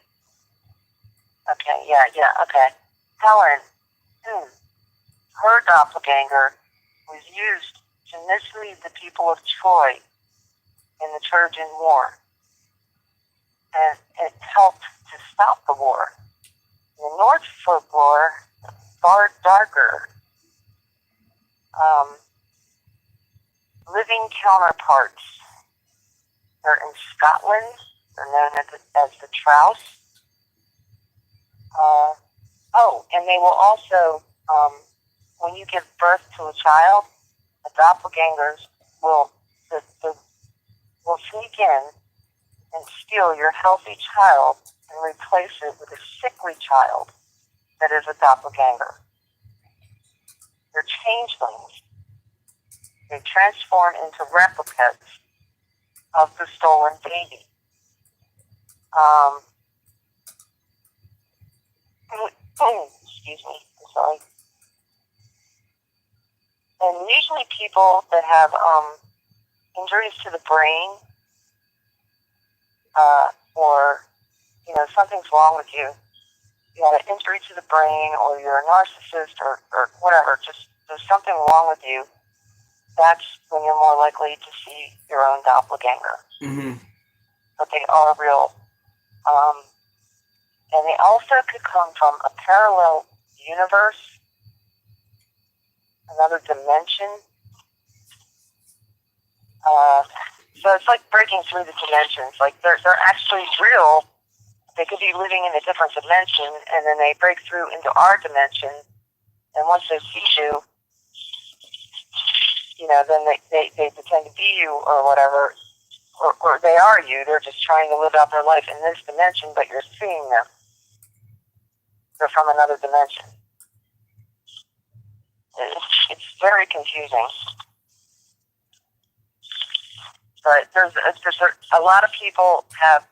Okay, okay. Helen, her doppelganger was used to mislead the people of Troy in the Trojan War. And it helped to stop the war. In the Norse folklore, far darker, living counterparts. They're in Scotland. They're known as the Trouse. And they will also, when you give birth to a child, the doppelgangers will sneak in and steal your healthy child and replace it with a sickly child that is a doppelganger. They're changelings. They transform into replicas of the stolen baby. Excuse me, I'm sorry. And usually people that have injuries to the brain, or something's wrong with you. You had an injury to the brain, or you're a narcissist, or whatever. Just there's something wrong with you. That's when you're more likely to see your own doppelganger. Mm-hmm. But they are real. And they also could come from a parallel universe, another dimension. So it's like breaking through the dimensions. Like they're actually real. They could be living in a different dimension, and then they break through into our dimension. And once they see you, then they pretend to be you or whatever, or they are you. They're just trying to live out their life in this dimension, but you're seeing them. They're from another dimension. It's very confusing. But there's a lot of people have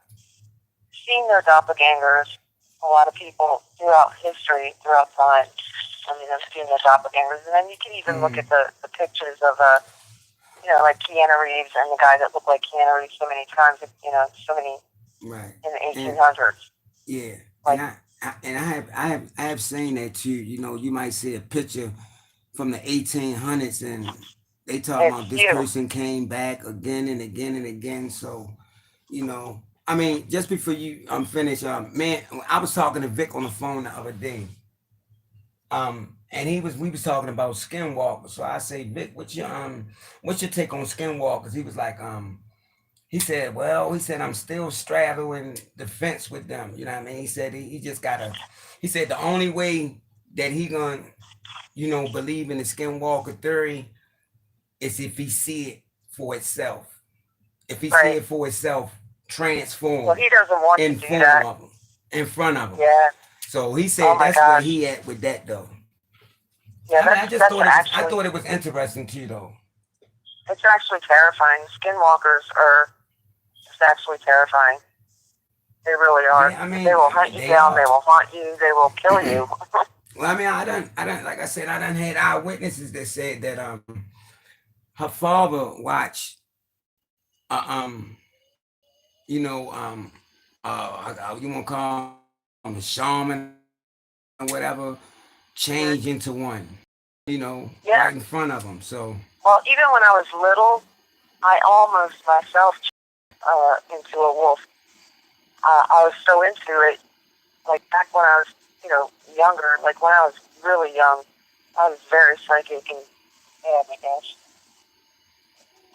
seen their doppelgangers. A lot of people throughout history, throughout time, have seen their doppelgangers. And then you can even look at the pictures of, like Keanu Reeves and the guy that looked like Keanu Reeves so many times, so many right. in the 1800s. Yeah. Like, I have seen that too. You might see a picture from the 1800s and they talk about this person came back again and again and again. So, I mean, just before you finish, man, I was talking to Vic on the phone the other day. And we was talking about skinwalkers. So I say, Vic, what's your take on skinwalkers? He was like, he said, I'm still straddling the fence with them. You know what I mean? He said he just he said the only way that he gonna, believe in the skinwalker theory is if he see it for itself. If he see it for itself, transform. Well, he doesn't want to do that. In front of him. Yeah. So he said that's where he at with that though. Yeah, I thought it was interesting too though. It's actually terrifying. Skinwalkers are just actually terrifying. They really are. Yeah, they will hunt you down. They will haunt you. They will kill you. Well, I mean, I don't. Like I said, I done had eyewitnesses that said that her father watched, you want to call him a shaman or whatever, change into one. you know, Yeah. right in front of them. So Well, even when I was little, I almost myself into a wolf. I was so into it. Like back when I was, younger. Like when I was really young, I was very psychic and oh my gosh,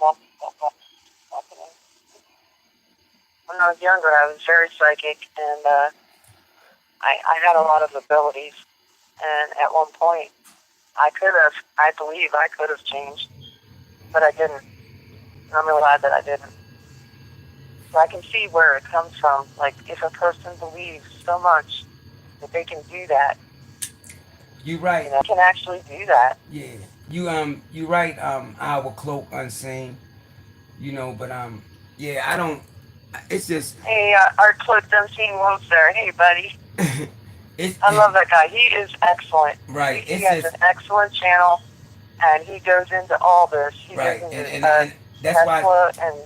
walking in. When I was younger, I was very psychic and I had a lot of abilities. And at one point, I believe I could have changed, but I didn't. And I'm really glad that I didn't. So I can see where it comes from. Like if a person believes so much that they can do that, you right. can actually do that. Yeah. You right, our cloak unseen, you know, but yeah, I don't it's just Hey, our clip unseen wolves there. Hey, buddy. it's I love that guy. He is excellent. right. He It's has an just excellent channel, and he goes into all this. He goes right. into And that's why Tesla, and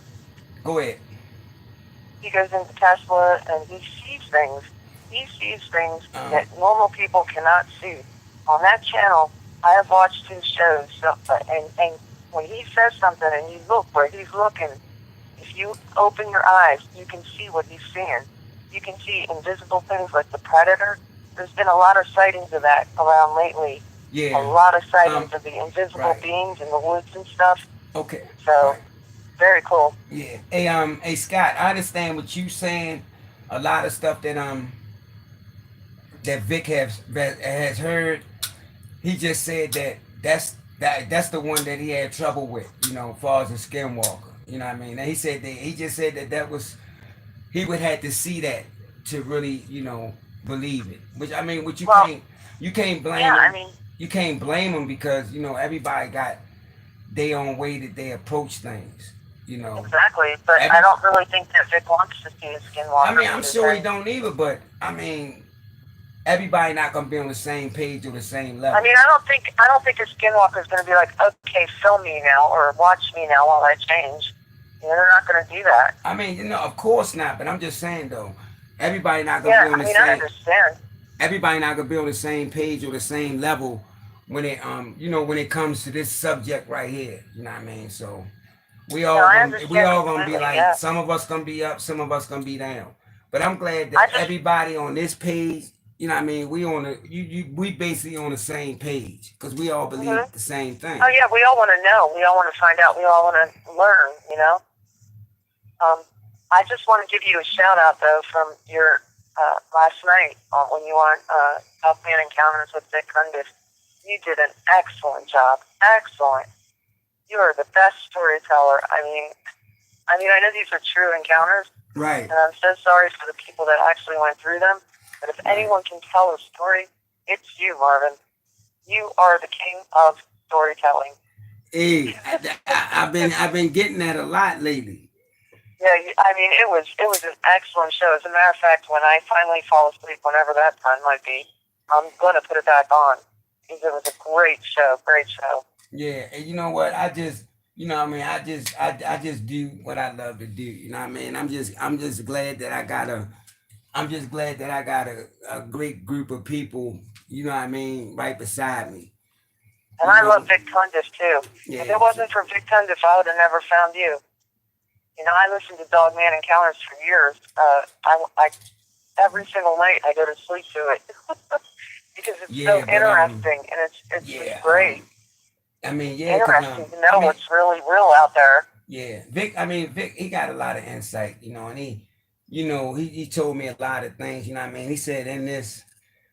go ahead. he goes into Tesla, and he sees things. He sees things Um that normal people cannot see. On that channel, I have watched his shows, and when he says something, and you look where he's looking, if you open your eyes, you can see what he's seeing. You can see invisible things like the predator. There's been a lot of sightings of that around lately. A yeah. lot of sightings Um of the invisible right. beings in the woods and stuff. Okay. So Right. very cool. Yeah. Hey Scott, I understand what you saying. A lot of stuff that Vic has heard. He just said that's the one that he had trouble with, you know, as far as a skinwalker. You know what I mean? And he said that he just said that was he would have to see that to really, you know, believe it. Which I mean, which Well, you can't blame yeah, I him. mean, You can't blame him because you know everybody got their own way that they approach things. You know, exactly. But I every don't really think that Vic wants to see a I skinwalker mean, I'm because sure he then, don't either, but I mean, everybody not gonna be on the same page or the same I level. mean, I don't think a skinwalker is going to be like, okay, film me now or watch me now while I change. They're not going to do that. I mean, you know, of course not, but I'm just saying though, everybody not gonna be Yeah, on I the mean, I same. understand. Everybody not gonna be on the same page or the same level when it you know when it comes to this subject right here. You know what I mean? So No, I we understand all gonna be completely. like Yeah, some of us gonna be up, some of us gonna be down. But I'm glad I that just everybody on this page, you know what I mean, we on the we basically on the same page because we all hmm believe the same thing. Oh yeah, we all want to know. We all want to find out. We all want to learn. Um, I just want to give you a shout out though from your last night when you were on Elfman Encounters with Vic Cundiff. You did an excellent job. Excellent. You are the best storyteller. I know these are true encounters, Right, and I'm so sorry for the people that actually went through them. But if right. anyone can tell a story, it's you, Marvin. You are the king of storytelling. Hey, I've been getting that a lot lately. Yeah, I mean, it was an excellent show. As a matter of fact, when I finally fall asleep, whenever that time might be, I'm gonna put it back on because it was a great show. Great show. Yeah, and you know what? I just, you know, what I mean, I just do what I love to do. You know, what I mean, I'm just glad that I'm just glad that I got a great group of people. You know, what I mean, right beside me. And You I know, love Vic Cundiff too. If yeah, it wasn't for Vic Cundiff, I would have never found you. I listened to Dogman Encounters for years. Every single night I go to sleep to it because it's so yeah, but interesting and it's just yeah, great. I mean, It's yeah, cause interesting to I know mean, what's really real out there. yeah, Vic. I mean, Vic, he got a lot of insight. You know, and you know, he told me a lot of things. You know, what I mean, he said in this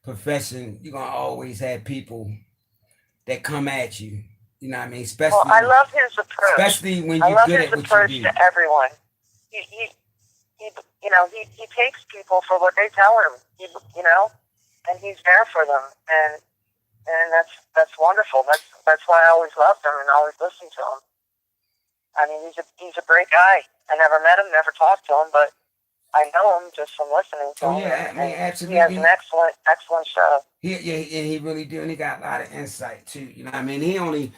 profession, you're gonna always have people that come at you. You know what I mean? Well, I love his approach. Especially when I you're love good his at what you approach do. to everyone. He he takes people for what they tell him. And he's there for them, and that's wonderful. That's why I always loved him and always listened to him. I mean, he's a great guy. I never met him, never talked to him, but I know him just from listening to Oh him, yeah, I mean and he has an absolutely. excellent show. He really do, and he got a lot of insight too. You know what I mean? He only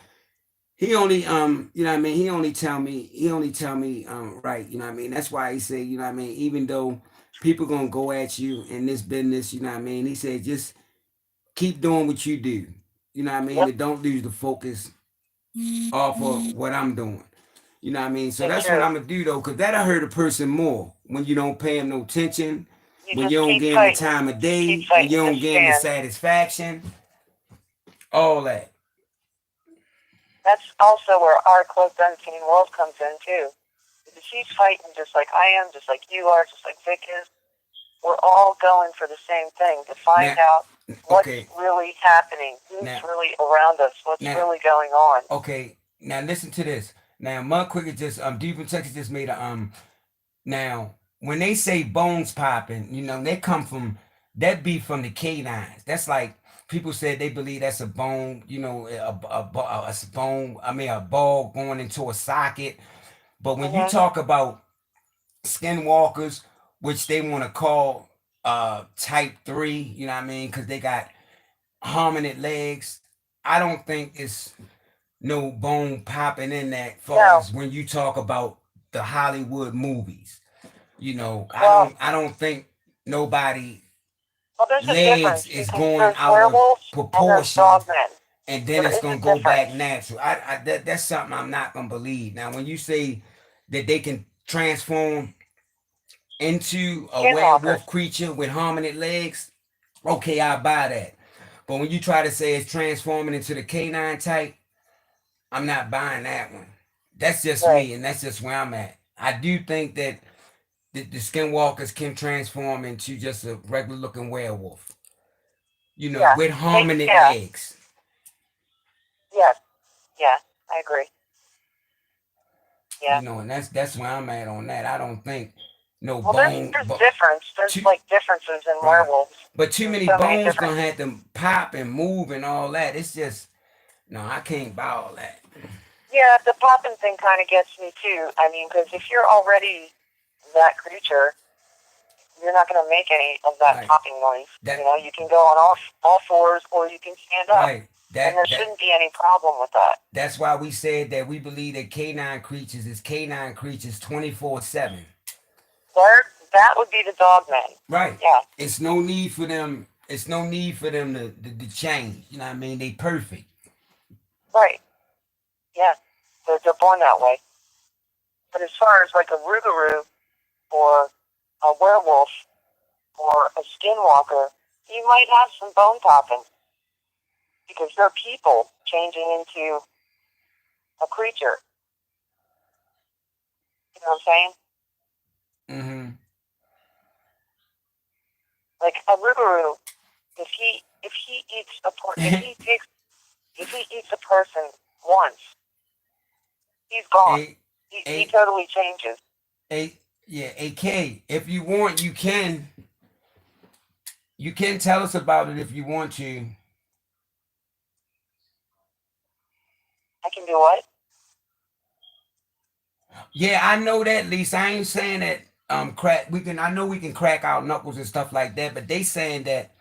you know what I mean, he only tell me right, you know what I mean? That's why he said, you know what I mean, even though people gonna go at you in this business, you know what I mean? He said just keep doing what you do. You know what I mean? Yep. And don't lose the focus off of what I'm doing. You know what I mean? So It's that's what true. I'm gonna do though, cause that'll hurt a person more when you don't pay him no attention, You when just you don't keep give him the fighting. time of You keep day, when you fighting to don't give him the stand. satisfaction, all that. That's also where our closed unseen world comes in too. Because she's fighting just like I am, just like you are, just like Vic is. We're all going for the same thing, to find Now, out what's okay, really happening, who's now, really around us, what's now, really going on. okay, now listen to this. Now, Mud Quicker just Deep in Texas just made a Now, when they say bones popping, they come from that be from the canines. That's like people said they believe that's a bone, a bone. I mean, a ball going into a socket. But when you Mhm. talk about skinwalkers, which they want to call type 3, you know what I mean, because they got hominid legs. I don't think it's no bone popping in that far No. as when you talk about the Hollywood movies. I Well, don't think nobody there's a legs difference is because going there's out of werewolves and there's proportion dogmen. and then There it's is a gonna go back difference. natural. That's something I'm not gonna believe. Now, when you say that they can transform into a Skinwalkers. werewolf creature with hominid legs, okay, I buy that. But when you try to say it's transforming into the canine type, I'm not buying that one. That's just Right. me, and that's just where I'm at. I do think that the skinwalkers can transform into just a regular looking werewolf, Yeah. with They, hominid yeah. legs. Yes. Yeah. I agree. Yeah. And that's where I'm at on that. I don't think no Well, there's bone, there's but difference. There's too like differences in right. werewolves. But too There's many so many bones different. gonna have to pop and move and all that. It's just no, I can't buy all that. Yeah, the popping thing kind of gets me too. I mean, because if you're already that creature, you're not going to make any of that Right. popping noise. That You can go on all fours or you can stand up, right. and there shouldn't be any problem with that. That's why we said that we believe that canine creatures 24/7. There, that would be the dog men. Right. Yeah, It's no need for them. It's no need for them to change. You know what I mean? They perfect. right. Yeah, they're born that way. But as far as like a Rougarou or a werewolf or a skinwalker, you might have some bone popping because they're people changing into a creature. You know what I'm saying? Mm-hmm. Like a Rougarou, if he eats if he eats a person once, he's gone. a He a totally changes. a yeah, AK. If you want, you can tell us about it if you want to. I can do what? Yeah, I know that, Lisa. I ain't saying that crack I know we can crack out knuckles and stuff like that, but they saying that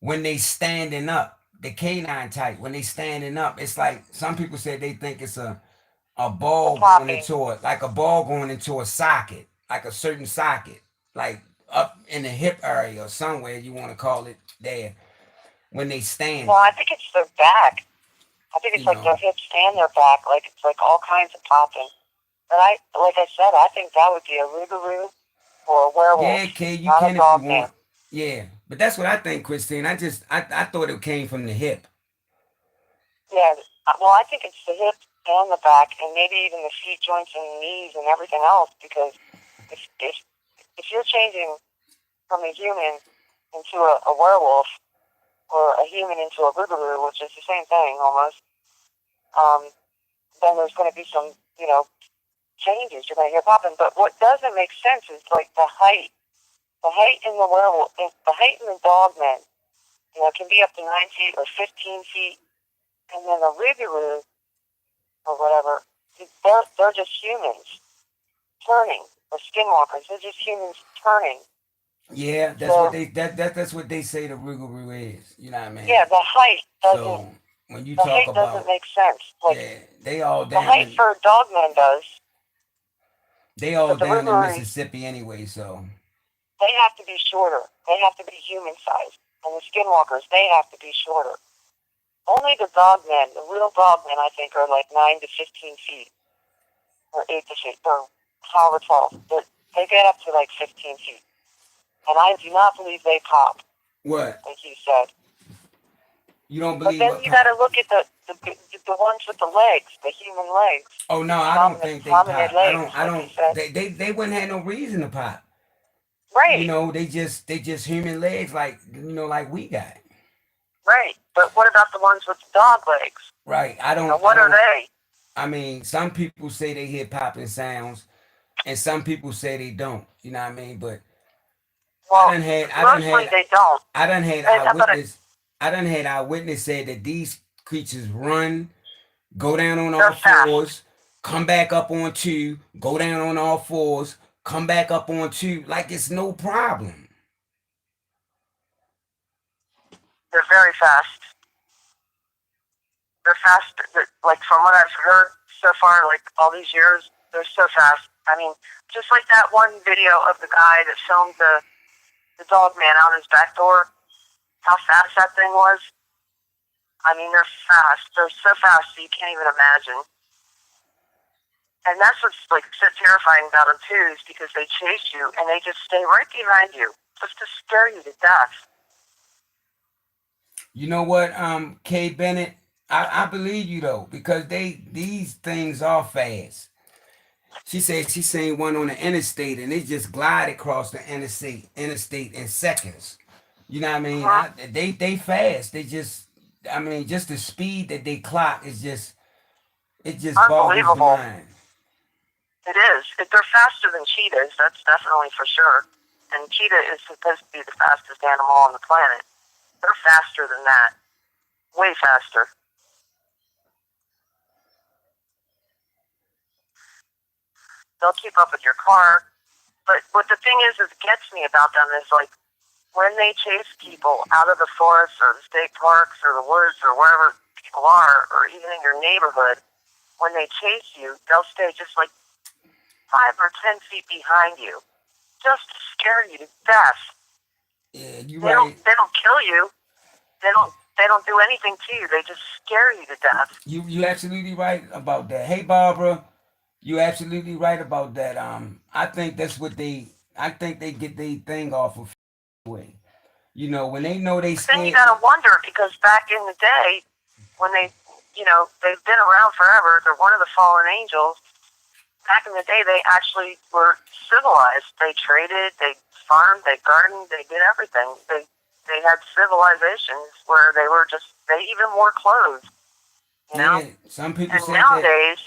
when they standing up, the canine type, when they standing up, it's like some people say they think it's a The ball going popping. into it, like a ball going into a socket, like a certain socket, like up in the hip area or somewhere you want to call it there when they stand. Well, I think it's their back. I think it's You like know, their hips and their back. Like it's like all kinds of popping. But like I said, I think that would be a Rougarou or a werewolf, yeah, Kay, you not a can if you dog man. want. Yeah, but that's what I think, Christine. I thought it came from the hip. Yeah. Well, I think it's the hips and the back, and maybe even the feet joints and the knees and everything else. Because if if if you're changing from a human into a werewolf or a human into a Rougarou, which is the same thing almost, um, then there's going to be some, changes. You're going to hear popping. But what doesn't make sense is like the height. The height in the werewolf, the height in the dog men, can be up to 9 feet or 15 feet. And then the Rougarou or whatever, they're just humans turning, or skinwalkers. They're just humans turning. Yeah, that's what So that's what they say the Rougarou is. You know what I mean? yeah, the height doesn't So when you the talk height doesn't about make sense. Like yeah, they all the down height in for dog men does, they all but the down in Rougarou, Mississippi anyway. So they have to be shorter. They have to be human sized. And the skinwalkers, they have to be shorter. Only the dog men, the real dog men, I think, are like 9 to 15 feet, or 8 to 15, or however tall. But they get up to like 15 feet. And I do not believe they pop, What? like you said. You don't But believe then what you pop? got to look at the ones with the legs, the human legs. Oh no, I don't think they Hominid pop. legs, I like don't. you said. They wouldn't have no reason to pop. You Right, know, they just human legs, like like we got. right. But what about the ones with the dog legs? Right. Now, I what are don't. they? I mean, some people say they hear popping sounds, and some people say they don't. You know what I mean? But Well, mostly had they don't. I done had But eyewitness. I done had eyewitness said that these creatures run, go down on they're all fast. fours, come back up on two, go down on all fours, come back up on two, like it's no problem. They're very fast. They're fast. Like from what I've heard so far, like all these years, they're so fast. I mean, just like that one video of the guy that filmed the dog man out his back door, how fast that thing was. I mean, they're fast. They're so fast that you can't even imagine. And that's what's like so terrifying about them too, is because they chase you and they just stay right behind you, just to scare you to death. You know what, Kay Bennett? I believe you though, because these things are fast. She said she seen one on the interstate and it just glide across the interstate in seconds. You know what I mean? Mm-hmm. They fast. They just I mean just the speed that they clock is just it just boggles the Unbelievable. mind. It is. They're faster than cheetahs, that's definitely for sure. And cheetah is supposed to be the fastest animal on the planet. They're faster than that. Way faster. They'll keep up with your car. But what the thing is gets me about them is like when they chase people out of the forest or the state parks or the woods or wherever people are, or even in your neighborhood, when they chase you, they'll stay just like 5 or 10 feet behind you, just to scare you to death. Yeah, you They right. don't kill you. They don't do anything to you. They just scare you to death. You absolutely right about that. Hey Barbara, you absolutely right about that. I think that's what I think they get their thing off of way. You know, when they know they But then you scared. gotta wonder, because back in the day, when they've been around forever. They're one of the fallen angels. Back in the day, they actually were civilized. They traded, they farmed, they gardened, they did everything. They had civilizations where they even wore clothes, you know? Yeah, some people And said that. nowadays,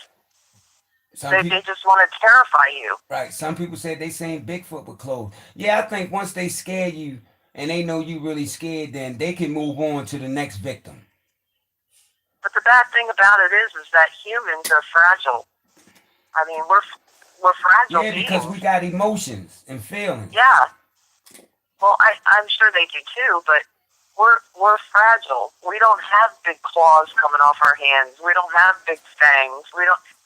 Some they people, just want to terrify you. right? Some people said they seen Bigfoot with clothes. Yeah, I think once they scare you and they know you really scared, then they can move on to the next victim. But the bad thing about it is that humans are fragile. I mean, we're fragile Yeah, because we beings. got emotions and feelings. Yeah. Well, I'm sure they do too, but we're fragile. We don't have big claws coming off our hands. We don't have big fangs.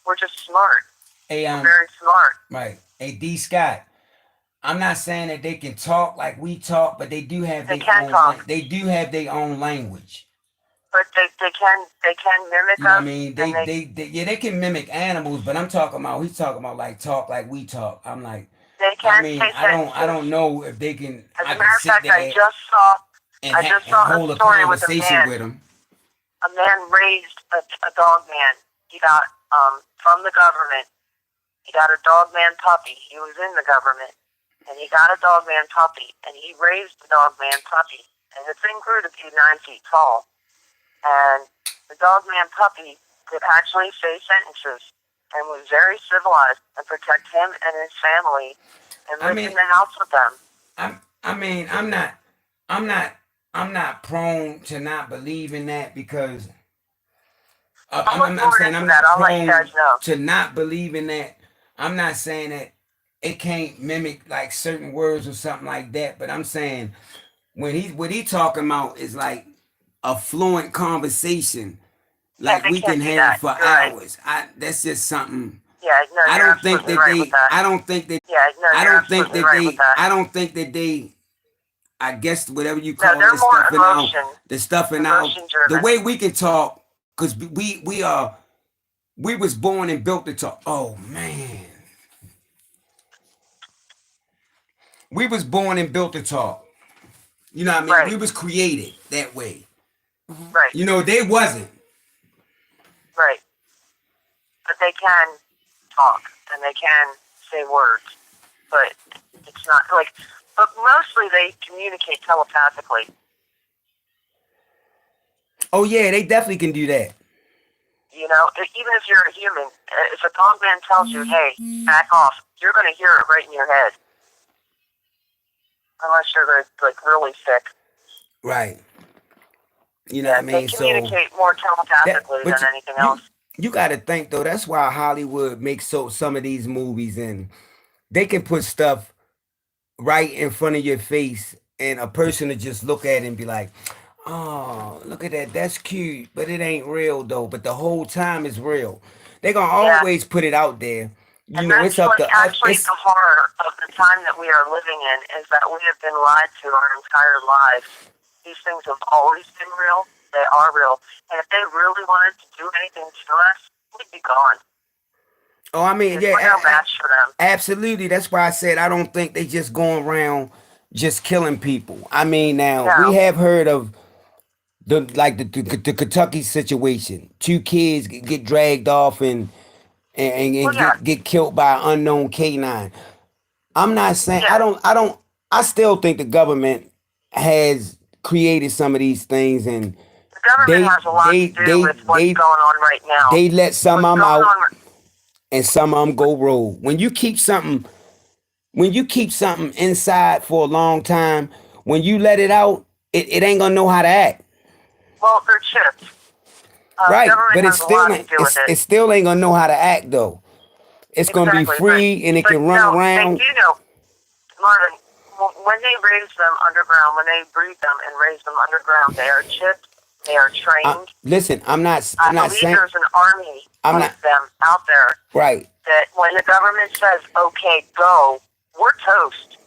We're just smart. Hey, We're very smart. right. Hey, D. Scott. I'm not saying that they can talk like we talk, but they do have They their can own. talk, They do have their own language. but they can mimic You know what I us, mean? and Yeah, they can mimic animals, but I'm talking about he's talking about like talk like we talk. I'm like, they I can mean, say I sentences. don't know if they can. As I a can matter of sit fact, there and I just and saw a hold a story with a conversation man. with them. A man raised a dog man. He got from the government. He got a dog man puppy. He was in the government, and he got a dog man puppy, and he raised the dog man puppy, and the thing grew to be 9 feet tall. And the dog man puppy could actually say sentences and was very civilized and protect him and his family and I lived mean, in the house with them. I mean, I'm not, I'm not prone to not believe in that because I'll look I'm forward saying into I'm that. not I'll let you guys prone know. to not believe in that. I'm not saying that it can't mimic like certain words or something like that, but I'm saying what he talking about is like a fluent conversation Yeah, like they we can't can do have that. for You're right. hours. That's just something. Yeah, no, I you're don't think absolutely that right with that. I don't think that Yeah, no, I you're don't think absolutely that right with that. I don't think that they I guess whatever you No, call they're it, more stuffing out, emotion, the stuffing out, emotion the driven. way we can talk, because we was born and built to talk. Oh man, we was born and built to talk. You know what I mean? We Right, was created that way. right, You know, they wasn't. right. But they can talk and they can say words, but it's not like. But mostly they communicate telepathically. Oh yeah, they definitely can do that. You know, even if you're a human, if a dog man tells you, "Hey, back off," you're going to hear it right in your head, unless you're like really sick. Right. You know what I Yeah, they mean? So communicate more that, telepathically but than anything you else. you got to think though. That's why Hollywood makes some of these movies, and they can put stuff right in front of your face, and a person to just look at it and be like, "Oh, look at that. That's cute, but it ain't real though." But the whole time it's real. They're gonna Yeah, always put it out there. and You know, that's it's up like to us. actually It's the horror of the time that we are living in is that we have been lied to our entire lives. These things have always been real. They are real, and if they really wanted to do anything to us, we'd be gone oh, I mean, because we're no yeah, match for them. absolutely. That's why I said I don't think they just going around just killing people. I mean, now we No, have heard of the Kentucky situation. Two kids get dragged off and well, yeah, get killed by an unknown canine. I'm not saying yeah. I still think the government has created some of these things, and The government they has a lot to they do they with what's they going on right now. they let some What's of them going out on? and some of them go rogue. When you keep something inside for a long time, when you let it out, it ain't gonna know how to act. Well, they're chips. The Right. government But has a lot to do with it. it still ain't gonna know how to act though. It's gonna be Exactly, free and it but can run no, they around. do know, Marvin. When they raise them underground, when they breed them and raise them underground, they are chipped. They are trained. Listen, I I'm not believe saying there's an army I'm of not them out there right. that when the government says, "Okay, go," we're toast.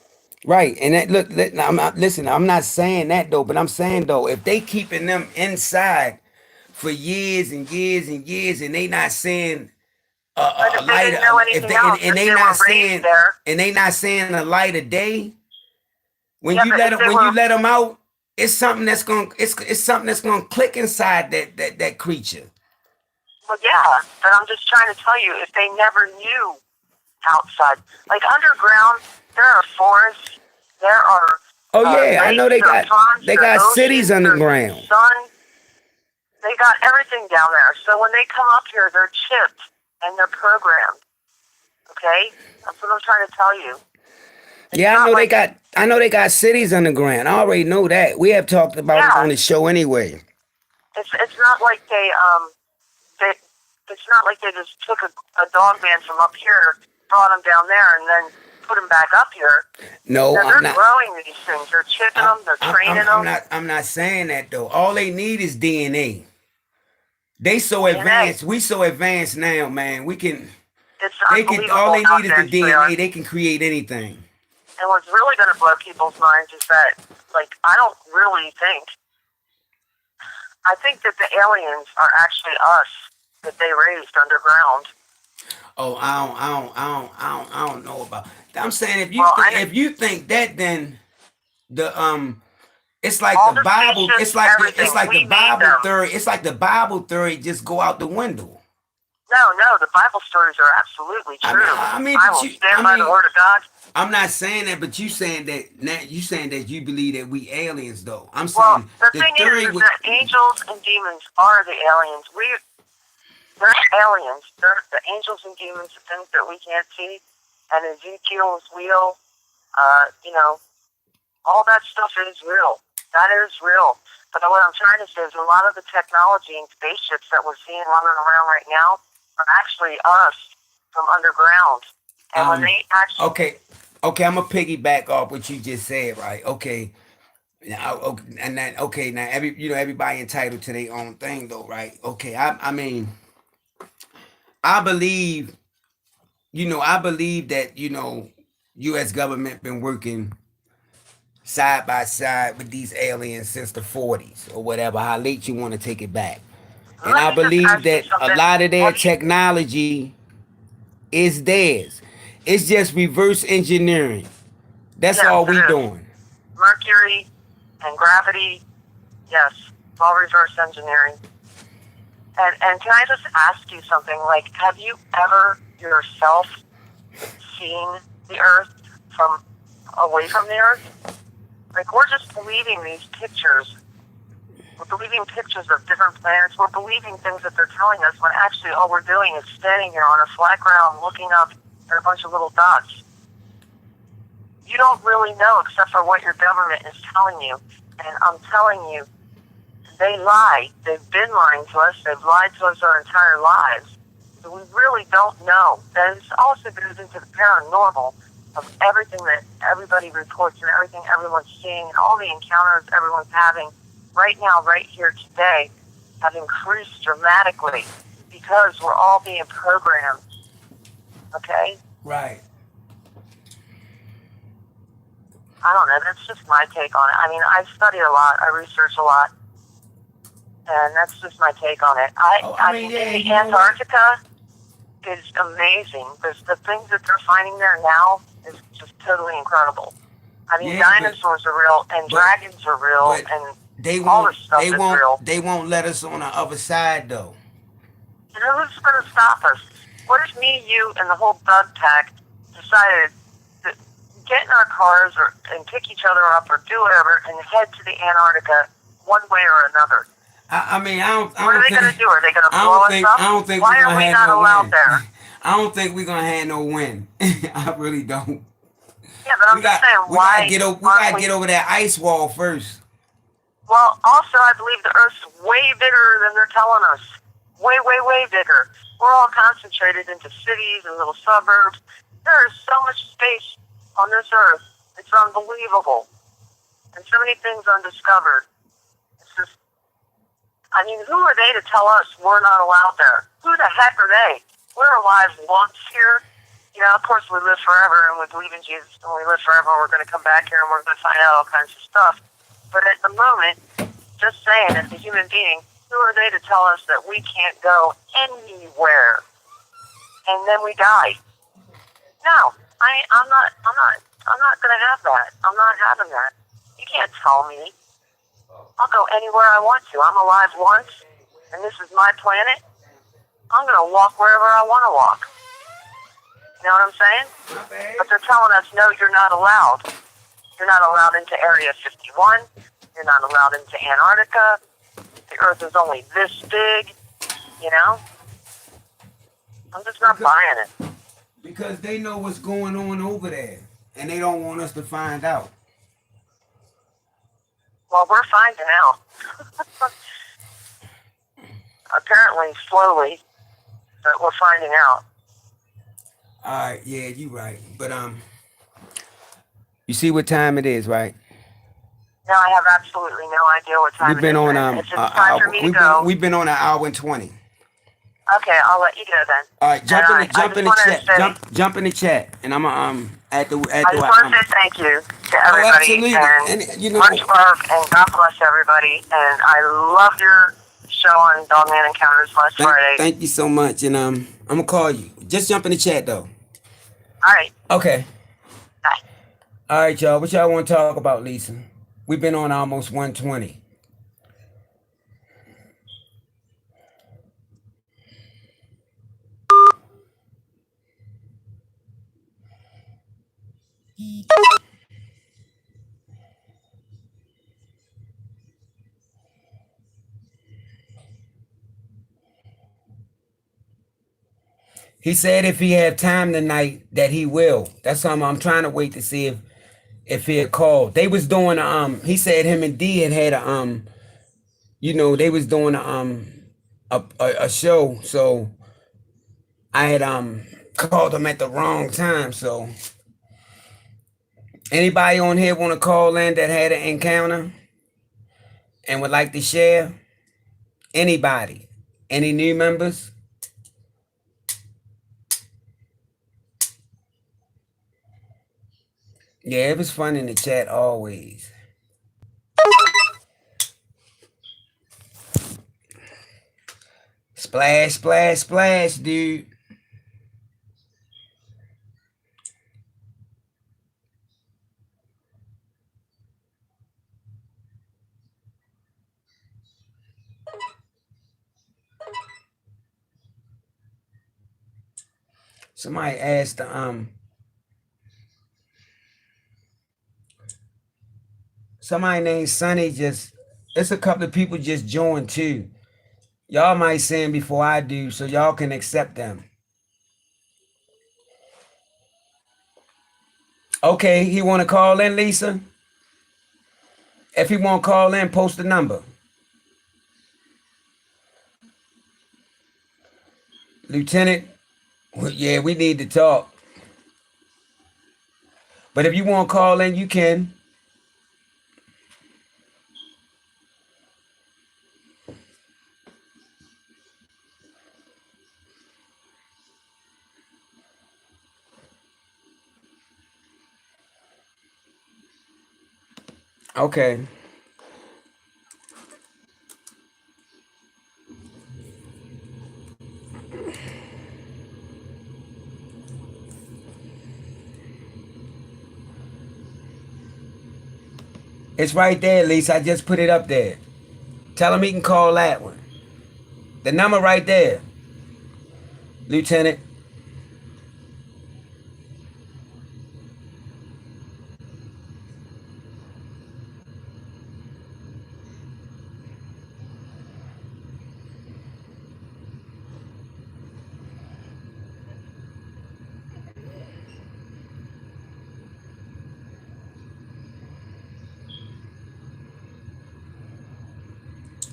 Right. And that I'm not listen, I'm not saying that though, but I'm saying though, if they keeping them inside for years and years and years and they not saying But a if they light didn't know if anything they else, and if they they not were raised saying there, a light of day, yeah, but if they when you were, let them out, it's something that's gonna click inside that creature. well, yeah. But I'm just trying to tell you, if they never knew outside, like underground, there are forests, there are Oh yeah, I know lakes, there are ponds, they there got are cities oceans, there's underground. sun. They got everything down there. So when they come up here, they're chipped and they're programmed. Okay, that's what I'm trying to tell you. It's Yeah, not like, I know they got cities underground. I already know that. We have talked about it yeah, on the show anyway. it's not like they it's not like they just took a dog man from up here, brought him down there, and then put him back up here. No, No, I'm they're not. growing these things. They're chipping them. They're training them. I'm not saying that though. All they need is DNA. They so DNA. advanced. We so advanced now, man. We can. It's They can. All unbelievable they how need is the advanced they are. DNA. They can create anything. And what's really going to blow people's minds is that, like, I don't really think. I think that the aliens are actually us that they raised underground. Oh, I don't know about. I'm saying Well, if you think that, then the it's like all the the Bible. spaceships, It's everything, like the we made Bible them. theory. It's like the Bible theory just go out the window. No, the Bible stories are absolutely true. I will stand by the Word of God. I'm not saying that, but you saying that now. You saying that you believe that we aliens, though. I'm Well, saying the the thing theory is with that angels and demons are the aliens. They're aliens. They're the angels and demons, the things that we can't see. And Ezekiel's wheel, you know, all that stuff is real. That is real. But what I'm trying to say is a lot of the technology and spaceships that we're seeing running around right now are actually us from underground. And when they actually, okay, I'm gonna piggyback off what you just said, right? Okay, now, okay, and then okay, now everybody entitled to their own thing, though, right? Okay, I mean, I believe, I believe that U.S. government been working side by side with these aliens since the 40s or whatever, how late you want to take it back. And Let I me just believe ask you that a something. lot of their Have you, technology is theirs. It's just reverse engineering. That's yes, all it we is. doing. Mercury and gravity, yes, it's all reverse engineering. And can I just ask you something? Like, have you ever yourself seen the Earth from away from the Earth? Like, we're just believing these pictures. We're believing pictures of different planets. We're believing things that they're telling us when actually all we're doing is standing here on a flat ground looking up at a bunch of little dots. You don't really know except for what your government is telling you. And I'm telling you, they lie. They've been lying to us. They've lied to us our entire lives. So we really don't know. And this also goes into the paranormal of everything that everybody reports and everything everyone's seeing and all the encounters everyone's having right now, right here today, have increased dramatically because we're all being programmed. Okay? Right. I don't know. That's just my take on it. I mean, I study a lot. I research a lot. And that's just my take on it. I mean, yeah, in you the know what? Antarctica is amazing. There's the things that they're finding there now is just totally incredible. I mean, Yeah, dinosaurs are real, and but dragons are real, but and they all won't this stuff is real. they won't let us on the other side though. You know who's going to stop us? What if me, you, and the whole Bug Pack decided to get in our cars and pick each other up or do whatever and head to the Antarctica one way or another? I mean, I What are don't they going to think do? Are they going to I blow don't us think up? I don't think Why we're are gonna we have not no allowed win. there? I don't think we're gonna have no win. I really don't. Yeah, but I'm just saying, why We aren't gotta we? get over that ice wall first. Well, also, I believe the Earth's way bigger than they're telling us. Way, way, way bigger. We're all concentrated into cities and little suburbs. There is so much space on this Earth. It's unbelievable. And so many things undiscovered. It's just, I mean, who are they to tell us we're not allowed there? Who the heck are they? We're alive once here. You know, of course we live forever and we believe in Jesus and we live forever and we're going to come back here and we're going to find out all kinds of stuff. But at the moment, just saying, as a human being, who are they to tell us that we can't go anywhere and then we die? No, I'm not going to have that. I'm not having that. You can't tell me. I'll go anywhere I want to. I'm alive once, and this is my planet. I'm going to walk wherever I want to walk. You know what I'm saying? But they're telling us, no, you're not allowed. You're not allowed into Area 51. You're not allowed into Antarctica. The Earth is only this big. You know? I'm just not buying it. Because they know what's going on over there, and they don't want us to find out. Well, we're finding out. Apparently, slowly, but we're finding out. All right, yeah, you right. But you see what time it is, right? No, I have absolutely no idea what time We've it been is. on And if it's time for me to go, we've been on an hour and 20. okay, I'll let you go then. All right, jump And in the jump I in just the wanted chat. to say, Jump in the chat, and I'm at the I just want to say thank you to everybody, absolutely. and And you know, much love, and God bless everybody. And I loved your show on Dogman Encounters last Friday. thank you so much, and I'm gonna call you. Just jump in the chat though. All right, Okay. bye. All right, y'all. What y'all want to talk about, Lisa? We've been on almost 120. He said if he have time tonight that he will. That's something I'm trying to wait to see if he'll call. They was doing he said him and D had a they was doing a show, so I had called him at the wrong time. So anybody on here want to call in that had an encounter and would like to share? Anybody? Any new members? Yeah, it was fun in the chat always. Splash, splash, splash, dude. Somebody asked, somebody named Sonny just, it's a couple of people just joined too. Y'all might say them before I do, so y'all can accept them. Okay, he want to call in, Lisa? If he want to call in, post the number. Lieutenant, yeah, we need to talk. But if you want to call in, you can. Okay. It's right there, Lisa. I just put it up there. Tell him he can call that one. The number right there, Lieutenant.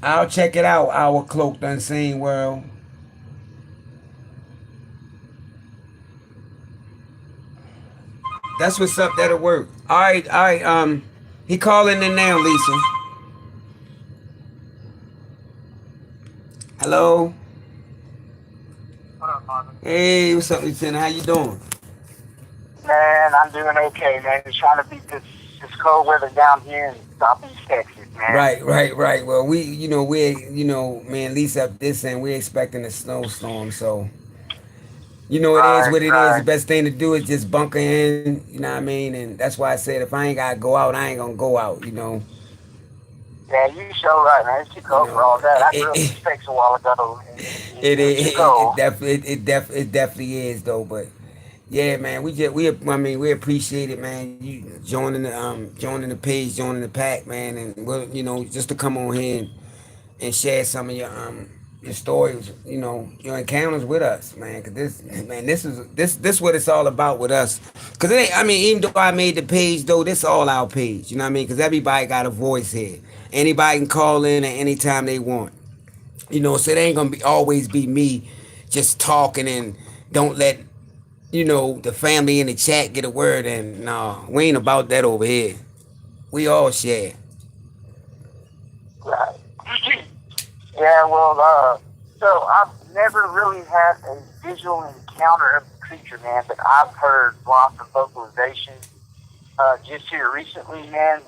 I'll check it out, our cloaked unseen world. That's what's up. That'll work. All right, all right. He calling in now, Lisa. Hello. What up, Marvin? Hey, what's up, Lieutenant? How you doing? Man, I'm doing okay, man. Just trying to beat this cold weather down here in Southeast Texas, man. Right. Well, man, at least up this end, we're expecting a snowstorm. So, it is what it is. The Right. best thing to do is just bunker in. You know what I mean? And that's why I said if I ain't gotta go out, I ain't gonna go out. Yeah, you sure right, man. It's too You cold for know, all that. I it, grew up in it, the States a while ago, and it, it was too it, cold. definitely is though. But yeah, man, we appreciate it, man. You joining the page, joining the pack, man, and just to come on here and share some of your stories, your encounters with us, man. Cause this what it's all about with us. Cause it ain't, even though I made the page though, this all our page. You know what I mean? Cause everybody got a voice here. Anybody can call in at any time they want. So it ain't gonna be always be me just talking and don't let the family in the chat get a word in. No, we ain't about that over here. We all share. Right. Yeah, well, so I've never really had a visual encounter of the creature, man, but I've heard lots of vocalizations. Just here recently, man,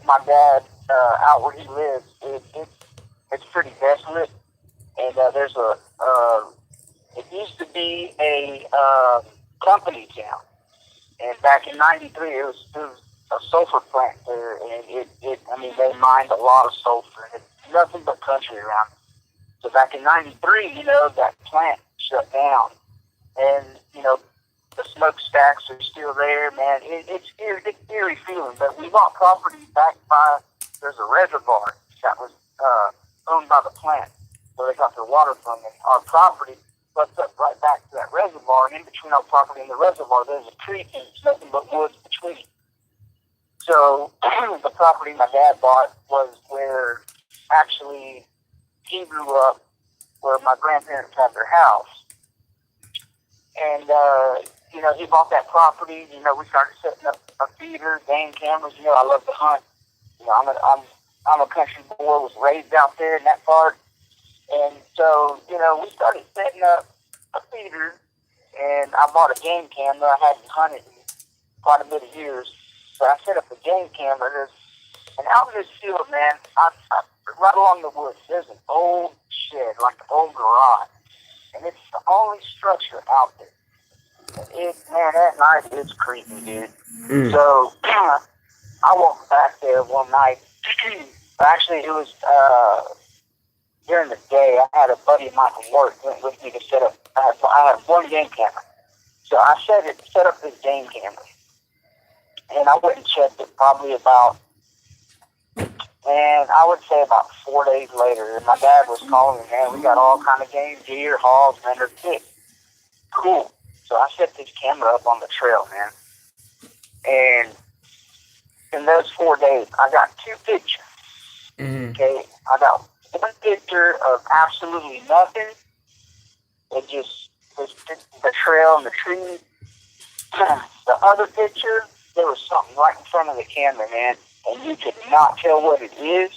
my dad, out where he lives, it's pretty desolate, and there's it used to be a company town, and back in '93, it was a sulfur plant there, and they mined a lot of sulfur, and it's nothing but country around. So back in '93, that plant shut down, and the smokestacks are still there, man. It's eerie feeling. But we bought property back by there's a reservoir that was owned by the plant, so they got their water from it. Our property butts up right back to that reservoir, and in between our property and the reservoir, there's a creek, and it's nothing but woods between. So the property my dad bought was where actually he grew up, where my grandparents had their house. And, he bought that property. We started setting up a feeder, game cameras. I love to hunt. I'm a country boy, was raised out there in that part. And so, we started setting up a feeder, and I bought a game camera. I hadn't hunted quite a bit of years. So I set up a game camera. And out in this field, man, right along the woods, there's an old shed, like an old garage. And it's the only structure out there. And man, at night, it's creepy, dude. So I walked back there one night. Actually, it was during the day. I had a buddy of mine from work went with me to set up. I had one game camera. So I set up this game camera. And I went and checked it probably about, and I would say about 4 days later, and my dad was calling me, man, we got all kind of game, deer, hogs, man, they're thick. Cool. So I set this camera up on the trail, man. And in those 4 days, I got 2 pictures. Okay? I got one picture of absolutely nothing. It just was the trail and the trees. The other picture, there was something right in front of the camera, man. And you could not tell what it is.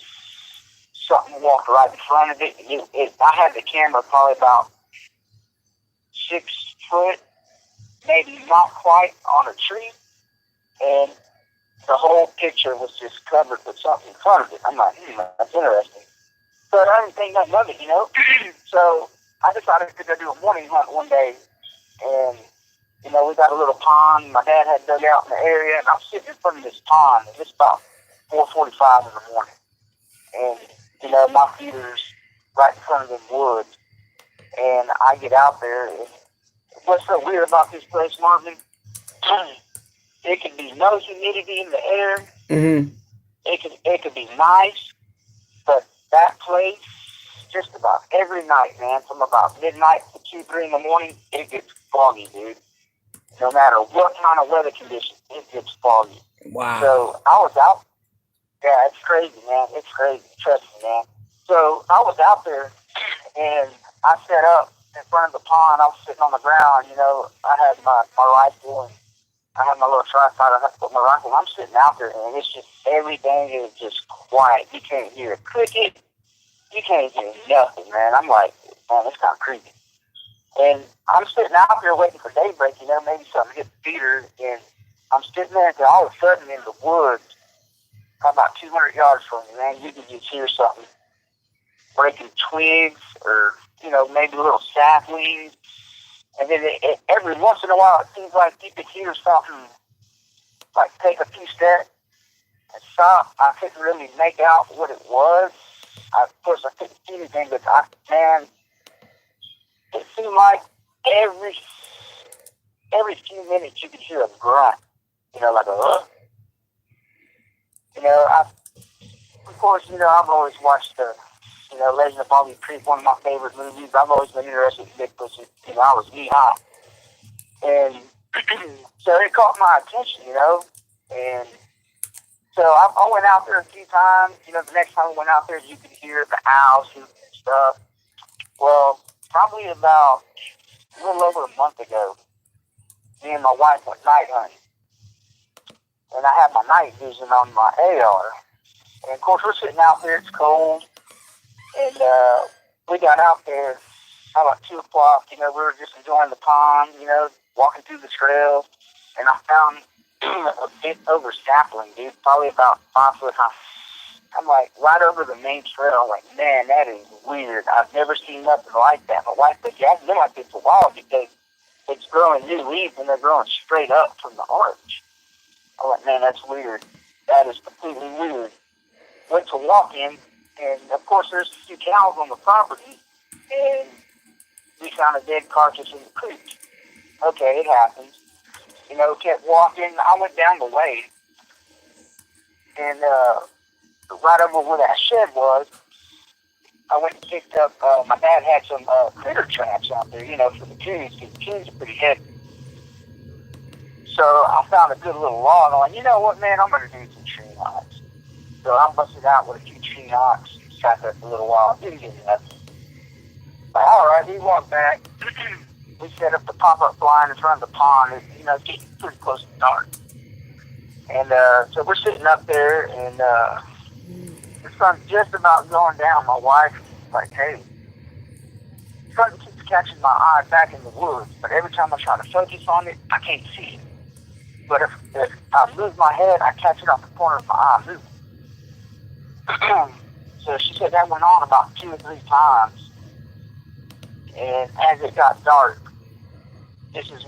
Something walked right in front of it. I had the camera probably about 6 foot, maybe not quite, on a tree. And the whole picture was just covered with something in front of it. I'm like, that's interesting. But I didn't think nothing of it, you know? So I decided to go do a morning hunt one day. And you know, we got a little pond. My dad had dug out in the area, and I'm sitting in front of this pond, and it's about 4:45 in the morning. And, you know, my feeder's right in front of the woods. And I get out there, and what's so weird about this place, Marvin? It could be no humidity in the air. It could be nice, but that place, just about every night, man, from about midnight to 2, 3 in the morning, it gets foggy, dude. No matter what kind of weather conditions, it gets foggy. Wow. So I was out. Yeah, it's crazy, man. It's crazy. Trust me, man. So I was out there, and I set up in front of the pond. I was sitting on the ground. You know, I had my rifle, and I had my little tripod. I had to put my rifle. I'm sitting out there, and it's just everything is just quiet. You can't hear a cricket. You can't hear nothing, man. I'm like, man, it's kind of creepy. And I'm sitting out there waiting for daybreak, you know, maybe something hit the feeder, and I'm sitting there until all of a sudden in the woods, about 200 yards from me, man, you can just hear something breaking twigs or, you know, maybe little saplings. And then every once in a while, it seems like you could hear something, like take a few steps and stop. I couldn't really make out what it was. Of course, I couldn't see anything, but man, it seemed like every few minutes you could hear a grunt, you know, like a, you know, of course, you know, I've always watched the, you know, Legend of Bobby Creek, one of my favorite movies. I've always been interested in Bigfoot since, you know, I was knee-high. And so it caught my attention, you know, and so I went out there a few times. You know, the next time I went out there, you could hear the owls and stuff. Well, probably about a little over a month ago, me and my wife went night hunting. And I had my night vision on my AR. And, of course, we're sitting out there. It's cold. And we got out there about 2 o'clock. You know, we were just enjoying the pond, you know, walking through the trail. And I found a bit over sapling, dude, probably about 5 foot high. I'm like, right over the main trail. I'm like, man, that is weird. I've never seen nothing like that. My wife said, yeah, I've been like this for a while because it's growing new leaves and they're growing straight up from the arch. I'm like, man, that's weird. That is completely weird. Went to walk in, and of course there's a few cows on the property, and we found a dead carcass in the creek. Okay, it happens. You know, kept walking. I went down the way, and right over where that shed was, I went and picked up, my dad had some critter traps out there, you know, for the coons, because the coons are pretty heavy. So I found a good little log. I'm like, you know what, man, I'm going to do some tree knocks. So I busted out with a few tree knocks, sat there for a little while, didn't get nothing. Like, all right, we walked back. We set up the pop-up blind in front of the pond. You know, it's getting pretty close to dark. And so we're sitting up there, and the sun's just about going down. My wife is like, hey, something keeps catching my eye back in the woods, but every time I try to focus on it, I can't see it. But if I move my head, I catch it off the corner of my eye. So she said that went on about 2 or 3 times. And as it got dark, this is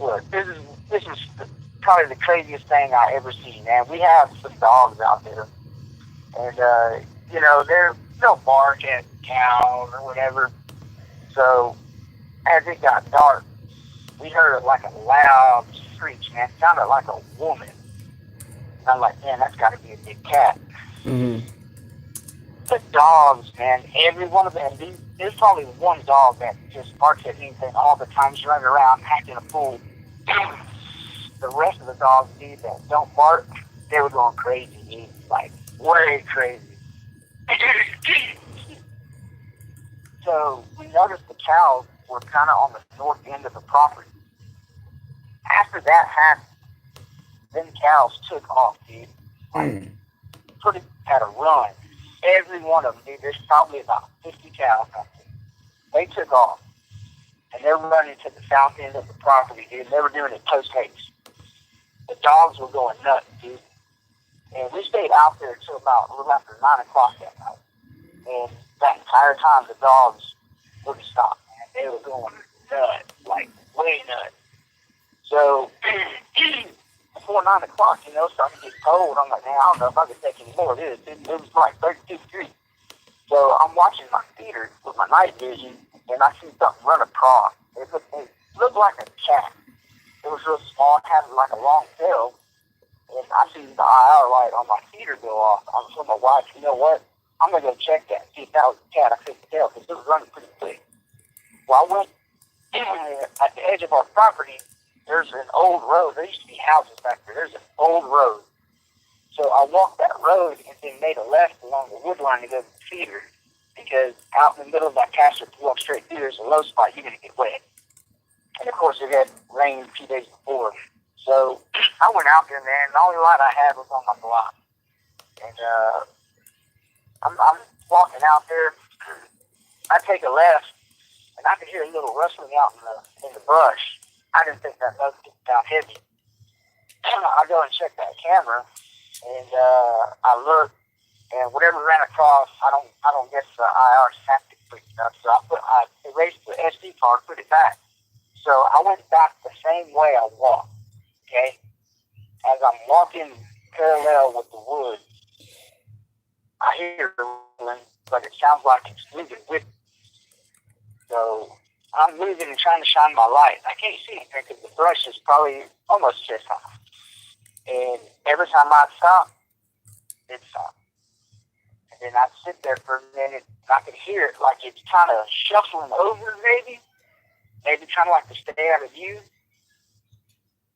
probably the craziest thing I ever seen, man. We have some dogs out there, and they'll bark at cows or whatever. So as it got dark, we heard like a loud screech, man. It sounded like a woman. And I'm like, man, that's got to be a big cat. Mm-hmm. The dogs, man, every one of them. There's probably one dog that just barks at anything all the time. She's running around acting a fool. The rest of the dogs, dude, that don't bark, they were going crazy, dude. Like, way crazy. So we noticed the cows were kind of on the north end of the property. After that happened, them cows took off, dude. Like, pretty had a run. Every one of them, dude. There's probably about 50 cows out there. They took off, and they're running to the south end of the property, dude. They were doing it post haste. The dogs were going nuts, dude. And we stayed out there until about a little after 9 o'clock that night. And that entire time, the dogs wouldn't stop, man. They were going nuts, like way nuts. So before 9 o'clock, it started to get cold. I'm like, man, I don't know if I can take any more of this. It was like 32 degrees. So I'm watching my feeder with my night vision, and I see something run across. It looked like a cat. It was real small. It had like a long tail. And I see the IR light on my feeder go off. I was with my wife, you know what? I'm going to go check that, see if that was a cat. I couldn't tell because it was running pretty quick. Well, I went at the edge of our property. There's an old road. There used to be houses back there. There's an old road. So I walked that road and then made a left along the wood line to go to the feeder because out in the middle of that pasture, if you walk straight through, there's a low spot. You're going to get wet. And, of course, it had rained a few days before. So I went out there, man. The only light I had was on my block. And I'm walking out there. I take a left, and I could hear a little rustling out in the brush. I didn't think that was down heavy. I go and check that camera, and I look, and whatever ran across, I don't guess the IR snapped it quick enough. So I erased the SD card, put it back. So I went back the same way I walked. Okay, as I'm walking parallel with the woods, I hear it rolling, but it sounds like it's moving with me. So I'm moving and trying to shine my light. I can't see anything because the brush is probably almost chest high. And every time I'd stop, it'd stop. And then I'd sit there for a minute, and I could hear it like it's kind of shuffling over, maybe kind of like to stay out of view.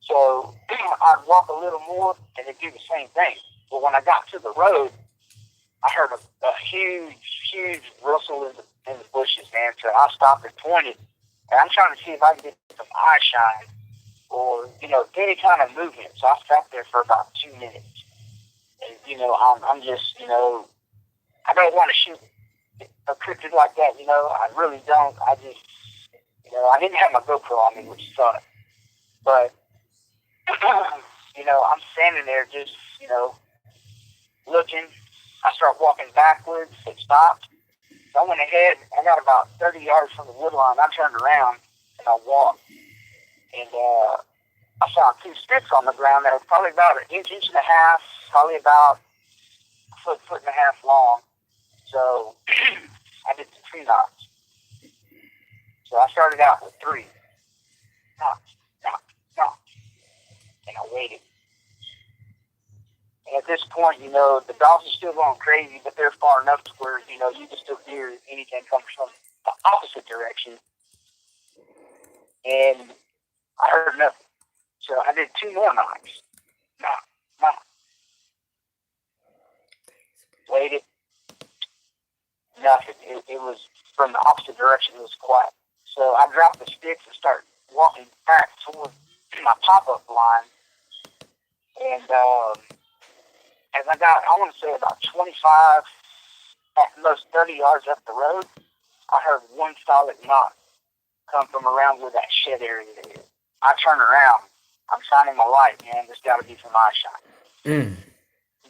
So I'd walk a little more, and it'd do the same thing. But when I got to the road, I heard a huge rustle in the bushes, man. So I stopped and pointed, and I'm trying to see if I can get some eye shine or, any kind of movement. So I sat there for about 2 minutes. And, I'm just, I don't want to shoot a cryptid like that, I really don't. I just, I didn't have my GoPro on me, which sucked. But, I'm standing there just, looking. I start walking backwards. It stopped. So I went ahead. I got about 30 yards from the wood line. I turned around and I walked. And I found 2 sticks on the ground that were probably about an inch and a half, probably about a foot and a half long. So I did the 3 knots. So I started out with 3 knots, and I waited. And at this point, the dogs are still going crazy, but they're far enough to where, you can still hear anything coming from the opposite direction. And I heard nothing. So I did 2 more knocks. Knock. Waited. Nothing. It was from the opposite direction. It was quiet. So I dropped the sticks and started walking back towards my pop-up line. And as I got, I want to say about 25, at most 30 yards up the road, I heard 1 solid knock come from around where that shed area is. I turned around, I'm shining my light, man. There's got to be some eyeshine. Mm.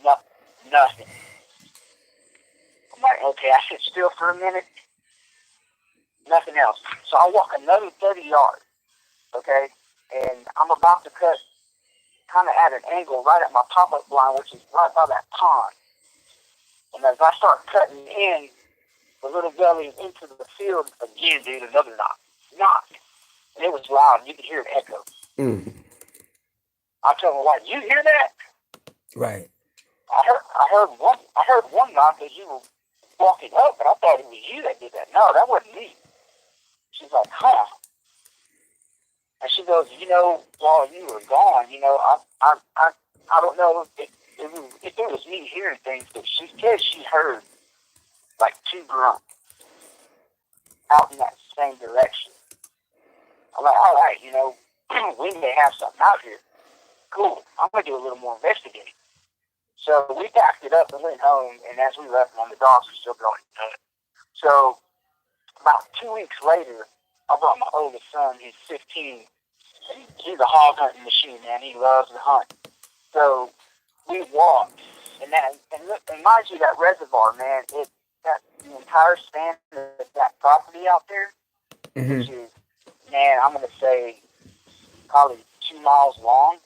No, nothing. I'm like, okay, I sit still for a minute. Nothing else. So I walk another 30 yards, okay? And I'm about to cut kind of at an angle right at my pop-up blind, which is right by that pond. And as I start cutting in, the little belly into the field again, dude, another knock. Knock. And it was loud. You could hear it echo. Mm. I told my wife, you hear that? Right. I heard one knock as you were walking up, but I thought it was you that did that. No, that wasn't me. She's like, huh? And she goes, you know, while you were gone, you know, I don't know if it was me hearing things, but she said she heard like two grunts out in that same direction. I'm like, all right, you know, we may have something out here. Cool. I'm gonna do a little more investigating. So we packed it up and went home, and as we left them, the dogs were still going nuts. So about 2 weeks later, I brought my oldest son, he's 15. He's a hog hunting machine, man. He loves to hunt. So we walked, and mind you, that reservoir, man, that the entire span of that property out there, which is, man, I'm going to say probably 2 miles long,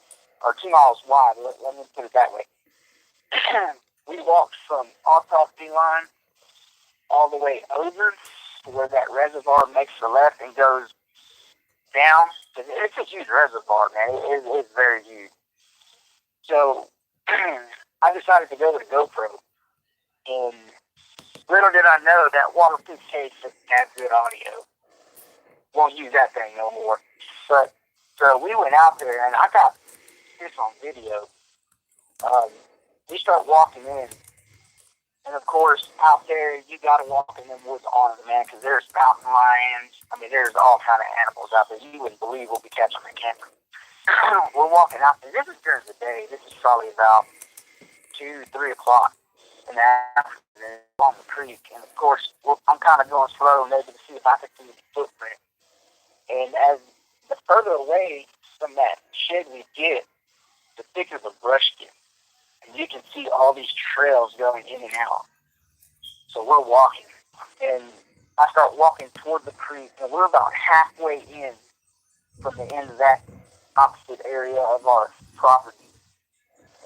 or 2 miles wide. Let me put it that way. We walked from our property line all the way over to where that reservoir makes the left and goes down. It's a huge reservoir, man. It's very huge. So I decided to go with a GoPro. And little did I know that waterproof case didn't have good audio. Won't use that thing no more. But so we went out there, and I got this on video. We start walking in. And of course, out there, you got to walk in them woods on it, man, because there's mountain lions. I mean, there's all kind of animals out there. You wouldn't believe what we catch on the camera. We're walking out there. This is during the day. This is probably about 2, 3 o'clock in the afternoon along the creek. And of course, I'm kind of going slow, maybe to see if I can see the footprint. And as the further away from that shed we get, the thicker the brush gets. And you can see all these trails going in and out. So we're walking, and I start walking toward the creek, and we're about halfway in from the end of that opposite area of our property.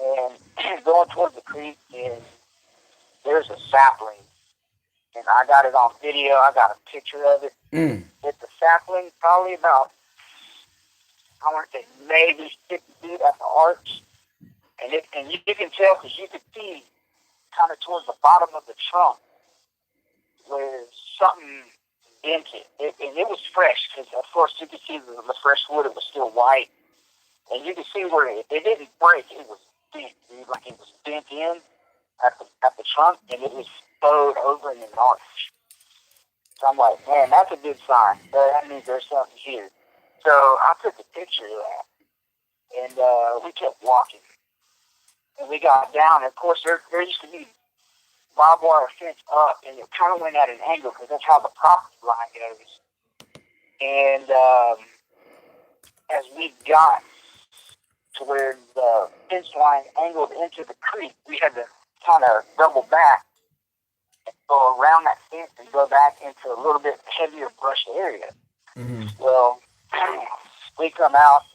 And going toward the creek, and there's a sapling, and I got it on video. I got a picture of it. It's a sapling, probably about, I want to say, maybe 6 feet at the arch. And you can tell because you could see kind of towards the bottom of the trunk where something bent it. And it was fresh because, of course, you could see the fresh wood. It was still white. And you could see where it didn't break. It was bent, dude, like it was bent in at the trunk, and it was bowed over in an arch. So I'm like, man, that's a good sign. That means there's something here. So I took a picture of that, and we kept walking. And we got down, and of course, there used to be barbed wire fence up, and it kind of went at an angle because that's how the property line goes. And as we got to where the fence line angled into the creek, we had to kind of double back and go around that fence and go back into a little bit heavier brush area. Well, we come out,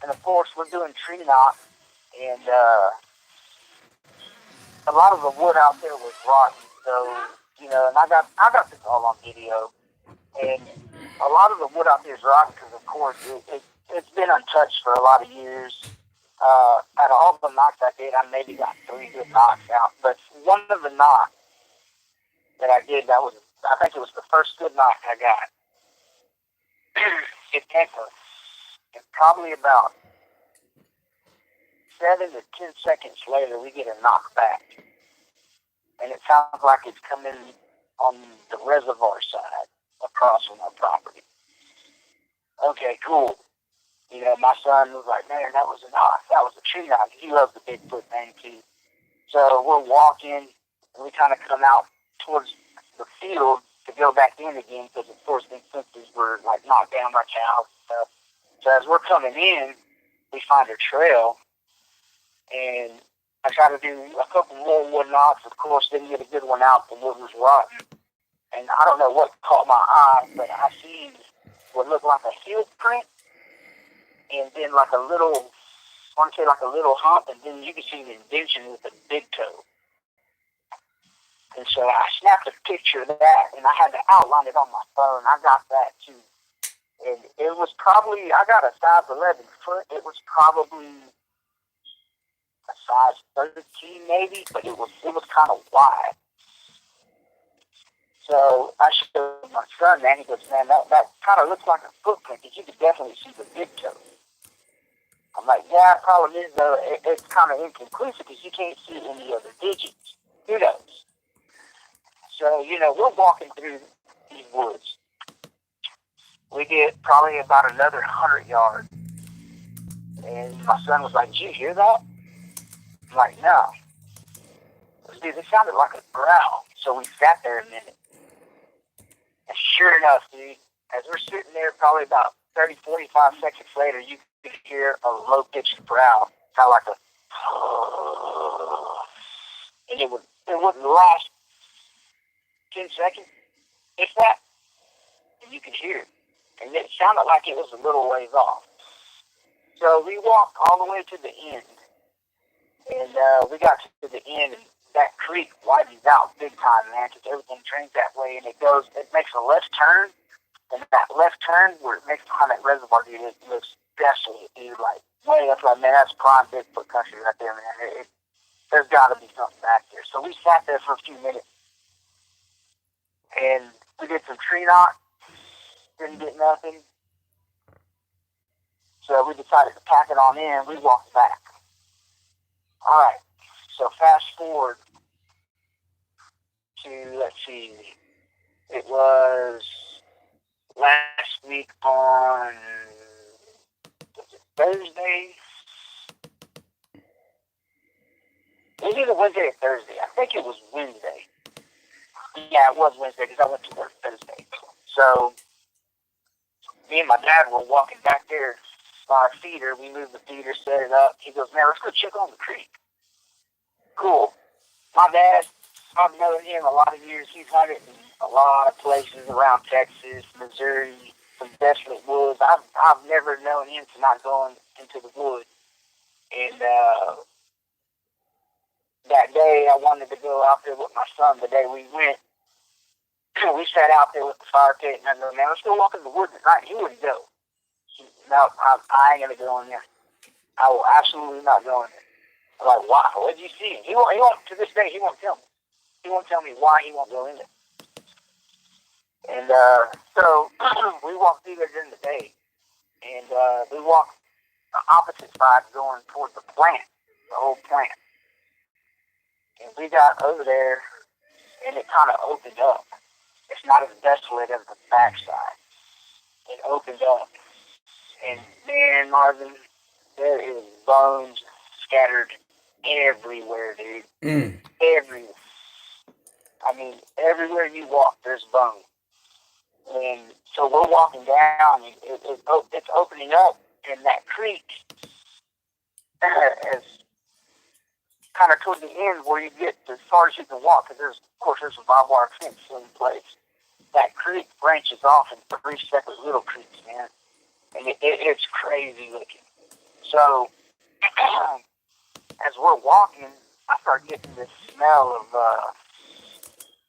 and of course, we're doing tree knock, and a lot of the wood out there was rotten, so, you know, and I got this all on video, and a lot of the wood out there is rotten because, of course, it's been untouched for a lot of years. Out of all the knocks I did, I maybe got 3 good knocks out, but one of the knocks that I did, I think it was the first good knock I got. It echoed, and probably about 7 to 10 seconds later, we get a knock back. And it sounds like it's coming on the reservoir side across from our property. Okay, cool. You know, my son was like, man, that was a knock. That was a tree knock. He loves the Bigfoot thing, too. So we're walking, and we kind of come out towards the field to go back in again because, of course, these fences were, like, knocked down by cows and stuff. So as we're coming in, we find a trail, and I try to do a couple more wood knots. Of course, didn't get a good one out. The wood was rotten. And I don't know what caught my eye, but I see what looked like a heel print, and then like a little, I want to say like a little hump, and then you can see the indentation with the big toe. And so I snapped a picture of that, and I had to outline it on my phone. I got that too. And it was probably, I got a size 11 foot. It was probably a size 13 maybe, but it was kind of wide. So I showed my son, man. He goes, man, that kind of looks like a footprint, because you could definitely see the big toe. I'm like, yeah, the problem is, though, it's kind of inconclusive because you can't see any other digits. Who knows? So, we're walking through these woods. We get probably about another 100 yards. And my son was like, did you hear that? I'm like, no. Dude, it sounded like a growl. So we sat there a minute. And sure enough, dude, as we're sitting there probably about 30, 45 seconds later, you could hear a low-pitched growl, kind of like a, and it wouldn't last 10 seconds, if that, and you could hear it. And it sounded like it was a little ways off. So we walked all the way to the end. And we got to the end, and that creek widens out big time, man, because everything trains that way, and it makes a left turn, and that left turn where it makes behind that reservoir, dude, it looks desolate, dude, like, way up, like, man, that's prime Bigfoot country right there, man. There's got to be something back there. So we sat there for a few minutes, and we did some tree knot, didn't get nothing, so we decided to pack it on in. We walked back. All right, so fast forward to, let's see, it was last week on Thursday. It was either Wednesday or Thursday. I think it was Wednesday. Yeah, it was Wednesday because I went to work Thursday. So me and my dad were walking back there by our feeder. We moved the feeder, set it up. He goes, man, let's go check on the creek. Cool. My dad, I've known him a lot of years. He's hunted in a lot of places around Texas, Missouri, some desolate woods. I've never known him to not go into the woods. And that day, I wanted to go out there with my son. The day we went, we sat out there with the fire pit, and I go, man, let's go walk in the woods at night. He wouldn't go. No, I ain't going to go in there. I will absolutely not go in there. I'm like, why? What did you see? He won't, to this day, he won't tell me. He won't tell me why he won't go in there. And so we walked through there during the day, and we walked the opposite side going towards the plant, the whole plant. And we got over there, and it kind of opened up. It's not as desolate as the backside. It opened up. And man, Marvin, there is bones scattered everywhere, dude. Everywhere. I mean, everywhere you walk, there's bones. And so we're walking down, and it's opening up, and that creek is kind of toward the end where you get as far as you can walk, because there's a barbed wire fence in place. That creek branches off in 3 separate little creeks, man. And it's crazy looking. So, as we're walking, I start getting this smell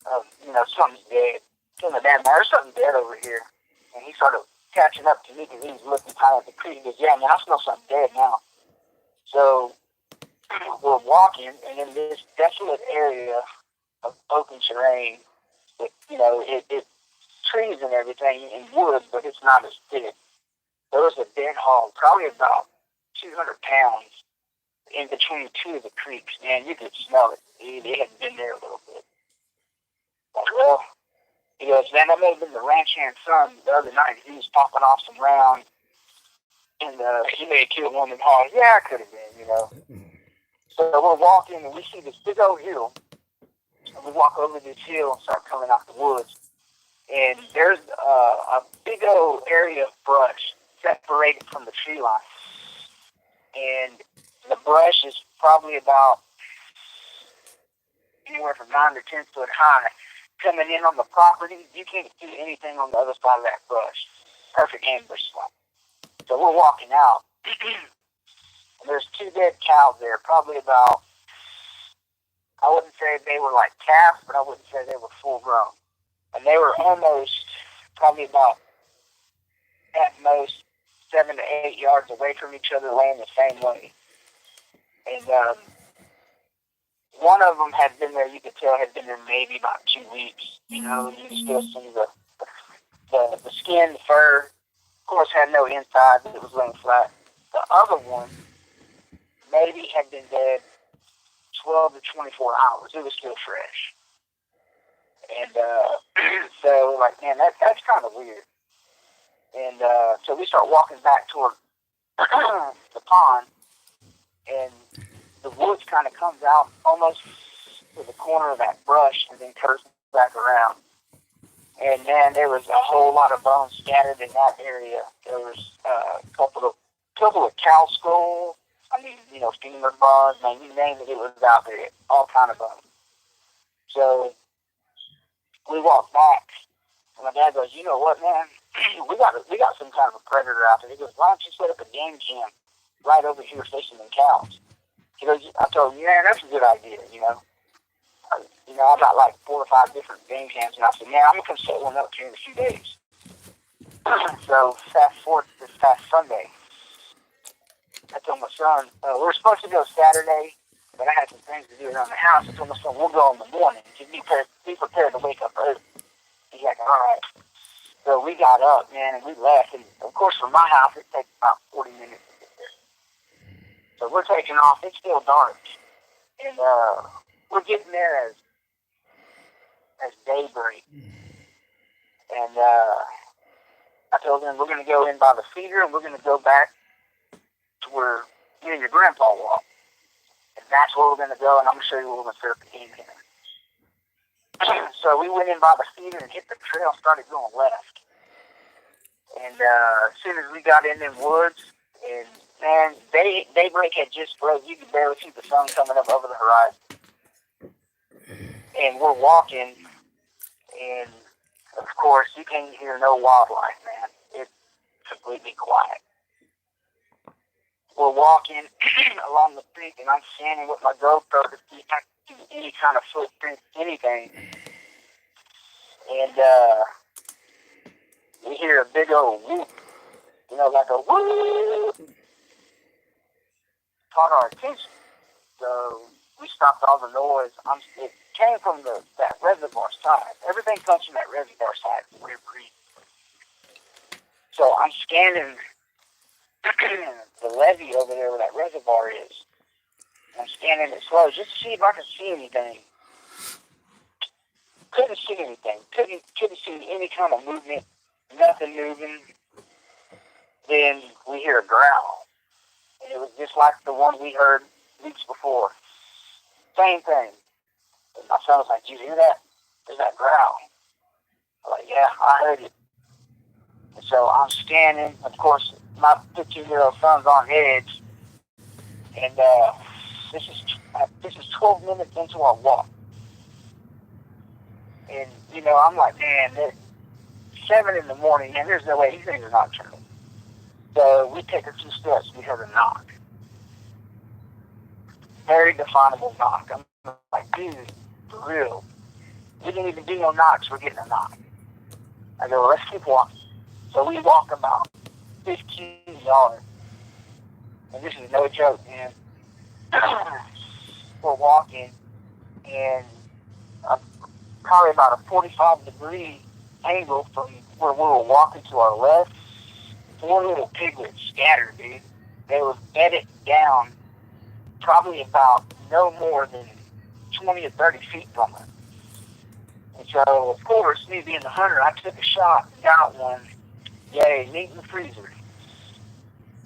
of something's dead. There's something dead over here. And he started catching up to me because he was looking kind of at the creek. He goes, yeah, man, I smell something dead now. So, we're walking, and in this desolate area of open terrain, it's trees and everything and wood, but it's not as thick. There was a dead hog, probably about 200 pounds, in between two of the creeks. Man, you could smell it. It had been there a little bit. But, well, he goes, man, that may have been the ranch hand son the other night. He was popping off some rounds, and he may have killed one of them hogs. Yeah, it could have been, So we're walking, and we see this big old hill. And we walk over this hill and start coming out the woods. And there's a big old area of brush separated from the tree line. and the brush is probably about anywhere from 9 to 10 foot high. Coming in on the property, you can't see anything on the other side of that brush. Perfect ambush spot. So we're walking out. And there's 2 dead cows there, probably about, I wouldn't say they were like calves, but I wouldn't say they were full grown. And they were almost, probably about, at most, 7 to 8 yards away from each other, laying the same way. And one of them had been there, you could tell, had been there maybe about 2 weeks. You know, you could still see the skin, the fur. Of course, had no inside, but it was laying flat. The other one maybe had been dead 12 to 24 hours. It was still fresh. And so, like, man, that's kind of weird. And so we start walking back toward the pond, and the woods kind of comes out almost to the corner of that brush and then curves back around. And man, there was a whole lot of bones scattered in that area. There was a couple of cow skulls. I mean, you know, femur bones. Man, you name it, it was out there. All kind of bones. So we walked back, and my dad goes, "You know what, man? we got some kind of a predator out there." He goes, "Why don't you set up a game jam right over here facing them cows?" He goes, I told him, "Yeah, that's a good idea, you know. I got like 4 or 5 different game cams," and I said, "Man, I'm going to come set one up here in a few days." So fast forward to this past Sunday. I told my son, we were supposed to go Saturday, but I had some things to do around the house. I told my son, "We'll go in the morning. Just be prepared to wake up early." He's like, "All right." So we got up, man, and we left. And of course, from my house, it takes about 40 minutes to get there. So we're taking off. It's still dark. And we're getting there as daybreak. And I told them, "We're going to go in by the feeder, and we're going to go back to where you and your grandpa walk. And that's where we're going to go, and I'm going to show you where we're going to set up the game here." So we went in by the feeder and hit the trail, started going left. And as soon as we got in them woods, and man, daybreak had just broke. You could barely see the sun coming up over the horizon. And we're walking, and of course, you can't hear no wildlife, man. It's completely quiet. We're walking along the creek, and I'm standing with my GoPro to see if I can see any kind of footprint, anything. And we hear a big old whoop, like a whoop. Caught our attention. So we stopped all the noise. It came from that reservoir side. Everything comes from that reservoir side for whatever reason. So I'm scanning the levee over there where that reservoir is. I'm scanning it slow just to see if I can see anything. Couldn't see anything. Couldn't see any kind of movement. Nothing moving. Then we hear a growl. And it was just like the one we heard weeks before. Same thing. And my son was like, "Did you hear that? There's that growl." I'm like, "Yeah, I heard it." And so I'm scanning. Of course, my 15-year-old son's on edge. And this is 12 minutes into our walk. And, I'm like, man, it's 7 in the morning, and there's no way these things are nocturnal. So we take a few steps, we heard a knock. Very definable knock. I'm like, dude, for real. We didn't even do no knocks, we're getting a knock. I go, well, let's keep walking. So we walk about 15 yards. And this is no joke, man. We're walking, and probably about a 45-degree angle from where we were walking to our left, 4 little piglets scattered, dude. They were bedded down probably about no more than 20 or 30 feet from us. And so, of course, me being the hunter, I took a shot, got one. Yay, meat in the freezer.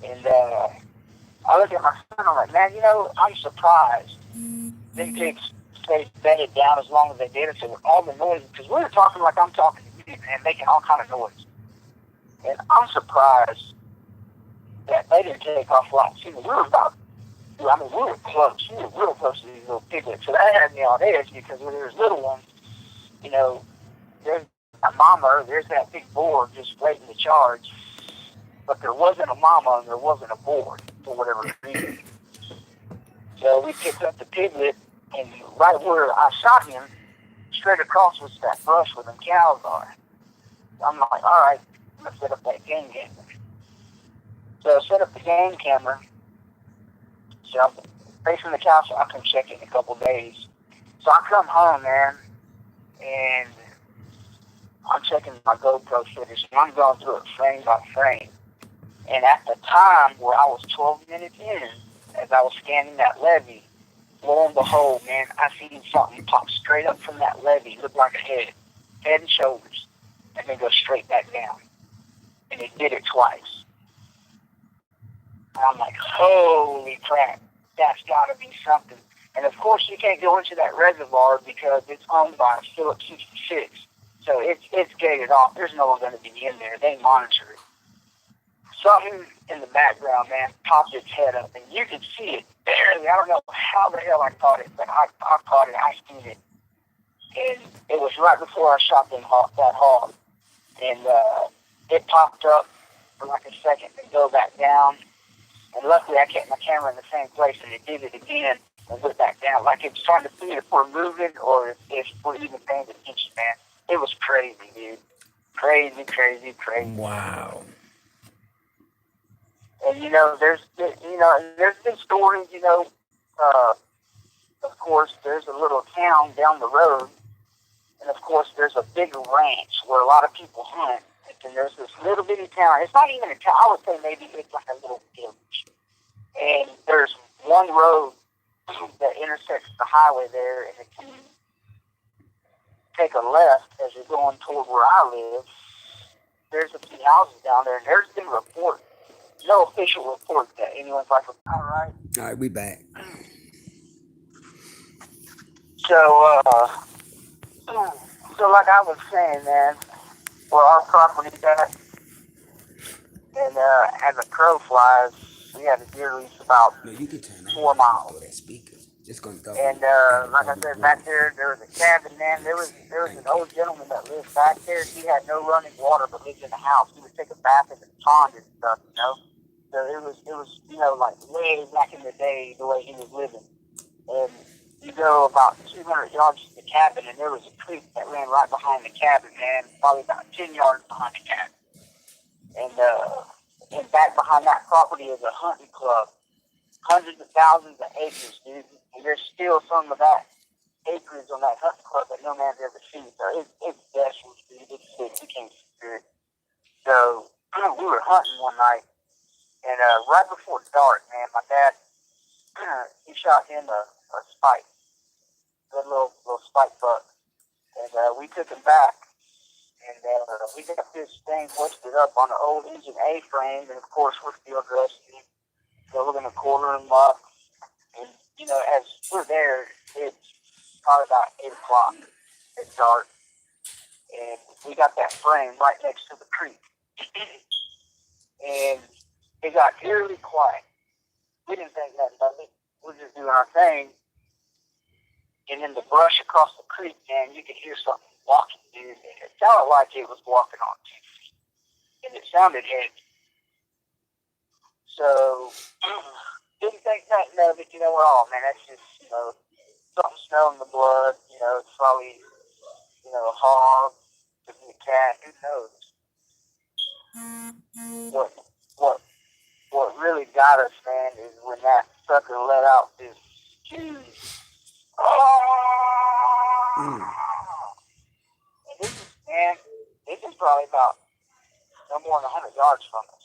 And I look at my son, I'm like, man, I'm surprised them pigs stayed bedded down as long as they did. So with all the noise, because we were talking like I'm talking to you, and making all kind of noise. And I'm surprised that they didn't take off a lot sooner. We were close. We were real close to these little piglets. So that had me on edge because when there's little ones, you know, there's a mama, there's that big boar just waiting to charge. But there wasn't a mama and there wasn't a boar for whatever reason. So we picked up the piglet, and right where I shot him, straight across was that brush where the cows are. I'm like, all right, I'm going to set up that game camera. So I set up the game camera. So I'm facing the cow so I can check it in a couple days. So I come home, man, and I'm checking my GoPro footage, and I'm going through it frame by frame. And at the time where I was 12 minutes in, as I was scanning that levee, lo and behold, man, I seen something pop straight up from that levee, look like a head and shoulders, and then go straight back down. And it did it twice. And I'm like, holy crap, that's got to be something. And of course, you can't go into that reservoir because it's owned by Phillips 66. So it's gated off. There's no one going to be in there. They monitor it. Something in the background, man, popped its head up, and you could see it barely. I don't know how the hell I caught it, but I caught it. I seen it. And it was right before I shot that hog. And it popped up for like a second and go back down. And luckily, I kept my camera in the same place, and it did it again and went back down. Like it was trying to see if we're moving or if we're even paying attention, man. It was crazy, dude. Crazy, crazy, crazy. Wow. And there's been stories, of course, there's a little town down the road, and of course, there's a big ranch where a lot of people hunt. And there's this little bitty town. It's not even a town. I would say maybe it's like a little village. And there's one road that intersects the highway there, and if you take a left as you're going toward where I live, there's a few houses down there, and there's been reports. No official report that anyone's like, all right. All right, we back. So like I was saying, man, where our property's at, and as a crow flies, we had a deer lease about 4 miles. That speaker. Just gonna go. And like I said, back there was a cabin, man. There was an old gentleman that lived back there. He had no running water, but lived in the house. He would take a bath in the pond and stuff, So it was like way back in the day, the way he was living. And you go about 200 yards to the cabin, and there was a creek that ran right behind the cabin, man, probably about 10 yards behind the cabin. And back behind that property is a hunting club. Hundreds of thousands of acres, dude. And there's still some of that acreage on that hunting club that no man's ever seen. So it's desolate, dude. It's sick. You can't see it. So we were hunting one night, and right before dark, man, my dad, he shot him a spike, a little spike buck. And we took him back, and we got this thing hoisted up on an old engine A-frame, and of course we're field resting. So we're going to quarter him up. And, as we're there, it's probably about 8 o'clock. It's dark. And we got that frame right next to the creek. And it got eerily quiet. We didn't think nothing of it. We're just doing our thing. And in the brush across the creek, man, you could hear something walking, dude. And it sounded like it was walking on 2 feet. And it sounded heavy. So, didn't think nothing of it, oh man, that's just, something smelling the blood, it's probably, a hog, could be a cat, who knows? What really got us, man, is when that sucker let out this huge, and this is probably about no more than 100 yards from us.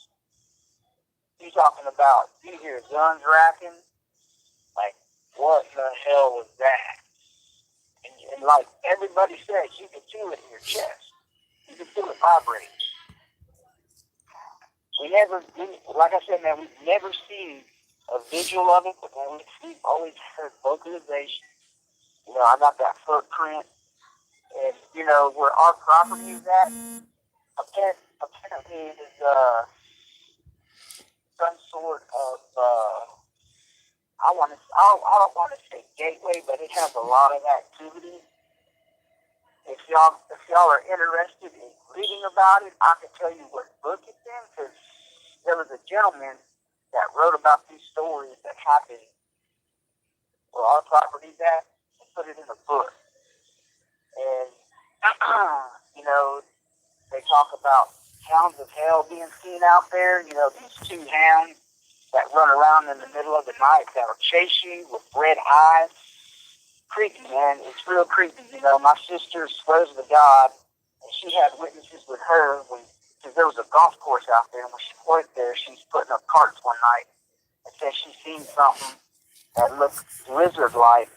You're talking about, you hear guns racking, like, what the hell was that? And like everybody says, you can feel it in your chest. You can feel it vibrate. Like I said, man, we've never seen a visual of it, but man, we've always heard vocalization. I got that footprint. And, where our property is at, apparently is, some sort of, I don't want to say gateway, but it has a lot of activity. If y'all are interested in reading about it, I can tell you what book it's in, because there was a gentleman that wrote about these stories that happened where our property's at and put it in a book. And, you know, they talk about hounds of hell being seen out there. You know, these two hounds that run around in the middle of the night that will chase you with red eyes. Creepy, man. It's real creepy. You know, my sister swears to God, and she had witnesses with her because there was a golf course out there, and when she worked there, she was putting up carts one night and said she seen something that looked lizard-like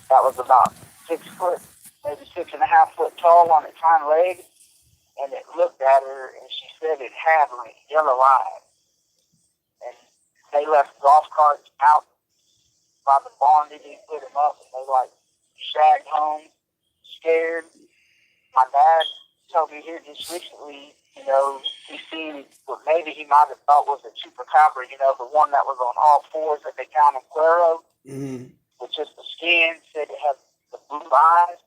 that was about 6 foot, maybe 6.5 foot tall on its hind leg, and it looked at her, and she said it had like yellow eyes. And they left golf carts out by the barn. They didn't put them up, and they like shagged home, scared. My dad told me here just recently, you know, he seen what maybe he might have thought was a chupacabra, you know, the one that was on all fours that they found in Cuero, with just the skin. Said it had the blue eyes.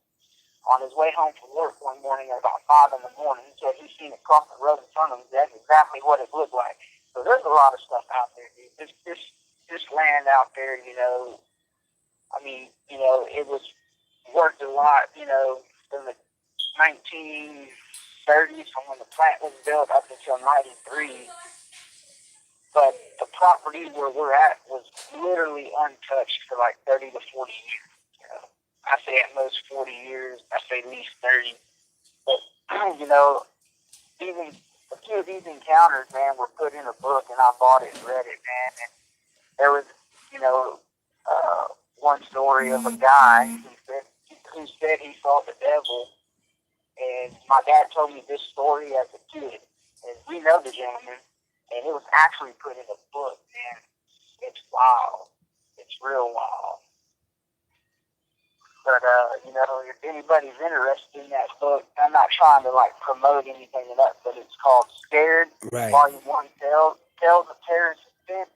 On his way home from work one morning at about 5 in the morning, he said he seen it cross the road in front of him. That's exactly what it looked like. So there's a lot of stuff out there, dude. This land out there, you know, I mean, you know, it was worth a lot, you know, in the 1930s from when the plant was built up until 93. But the property where we're at was literally untouched for like 30 to 40 years, you know. I say at most 40 years. I say at least 30. But, you know, even a few of these encounters, man, were put in a book, and I bought it and read it, man. And there was, you know, one story of a guy who said he saw the devil. And my dad told me this story as a kid. And we know the gentleman. And it was actually put in a book, man. It's wild. It's real wild. But, you know, if anybody's interested in that book, I'm not trying to, like, promote anything of that, but it's called Scared, Right. Volume 1, Tales of Terror and Suspense.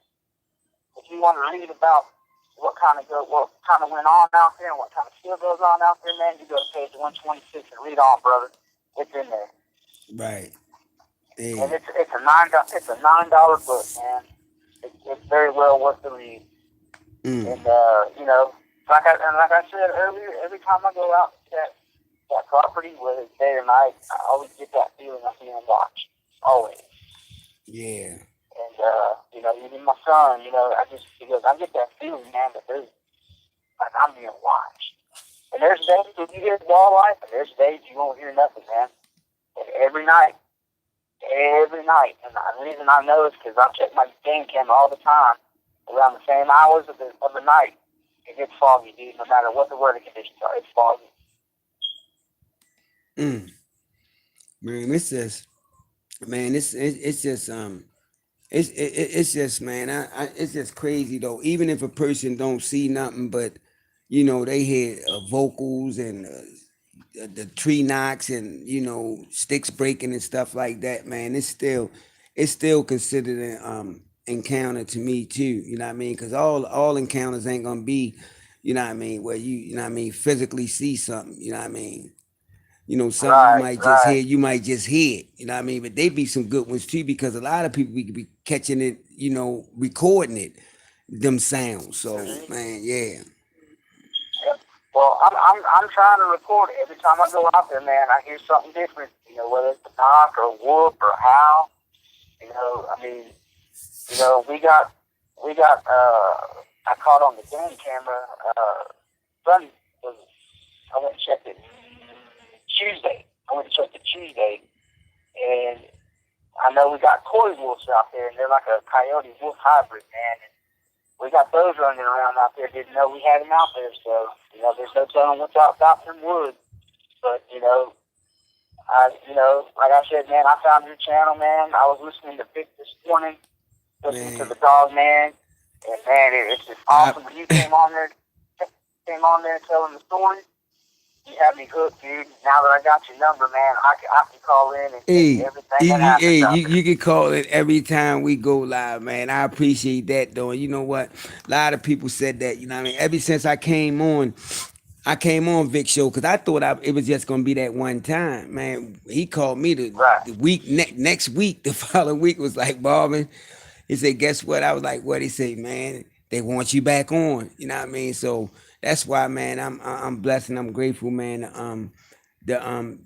If you want to read about what kind of went on out there and what kind of still goes on out there, man, you go to page 126 and read on, brother. It's in there. Right. Hey. And it's a $9 book, man. It's very well worth the read. And, you know, like I said earlier, every time I go out to that property, whether it's day or night, I always get that feeling of being watched. Always. Yeah. And, you know, even my son, you know, I get that feeling, man, that there's, like, I'm being watched. And there's days when you hear wildlife, and there's days you won't hear nothing, man. And every night. And the reason I know is because I check my game camera all the time, around the same hours of the night. It gets foggy, dude. No matter what the weather conditions are, it's foggy. Man, it's just, man, it's just, man, it's just crazy though. Even if a person don't see nothing, but you know they hear vocals and the tree knocks and you know sticks breaking and stuff like that, man. It's still considered an encounter to me too. You know what I mean? Because all encounters ain't gonna be, you know what I mean, where you know what I mean, physically see something. You know what I mean? You know, something you might just hear it, you know what I mean? But they be some good ones too, because a lot of people we could be catching it, you know, recording it, them sounds. So man, yeah. Well, I'm trying to record it. Every time I go out there, man, I hear something different. You know, whether it's a knock or a whoop or a howl. You know, I mean, you know, we got I caught on the game camera, Sunday, I went and checked it Tuesday. And I know we got coy wolves out there, and they're like a coyote wolf hybrid, man. And we got those running around out there. Didn't know we had them out there, so you know, there's no telling what's out in the woods. But you know, like I said, man, I found your channel, man. I was listening to Vic this morning, listening to the dog, man, and man, it's just awesome when you came on there telling the story. You have me hooked, dude. Now that I got your number, man, I can call in and tell you Hey, everything that happens out there. you can call it every time we go live, man. I appreciate that, though. And you know what? A lot of people said that. You know what I mean? Ever since I came on Vic show because I thought it was just gonna be that one time, man. He called me Right. the week next week, the following week was like, Marvin. He said, "Guess what?" I was like, "What?" He said, "Man, they want you back on." You know what I mean? So that's why, man. I'm blessed and I'm grateful, man.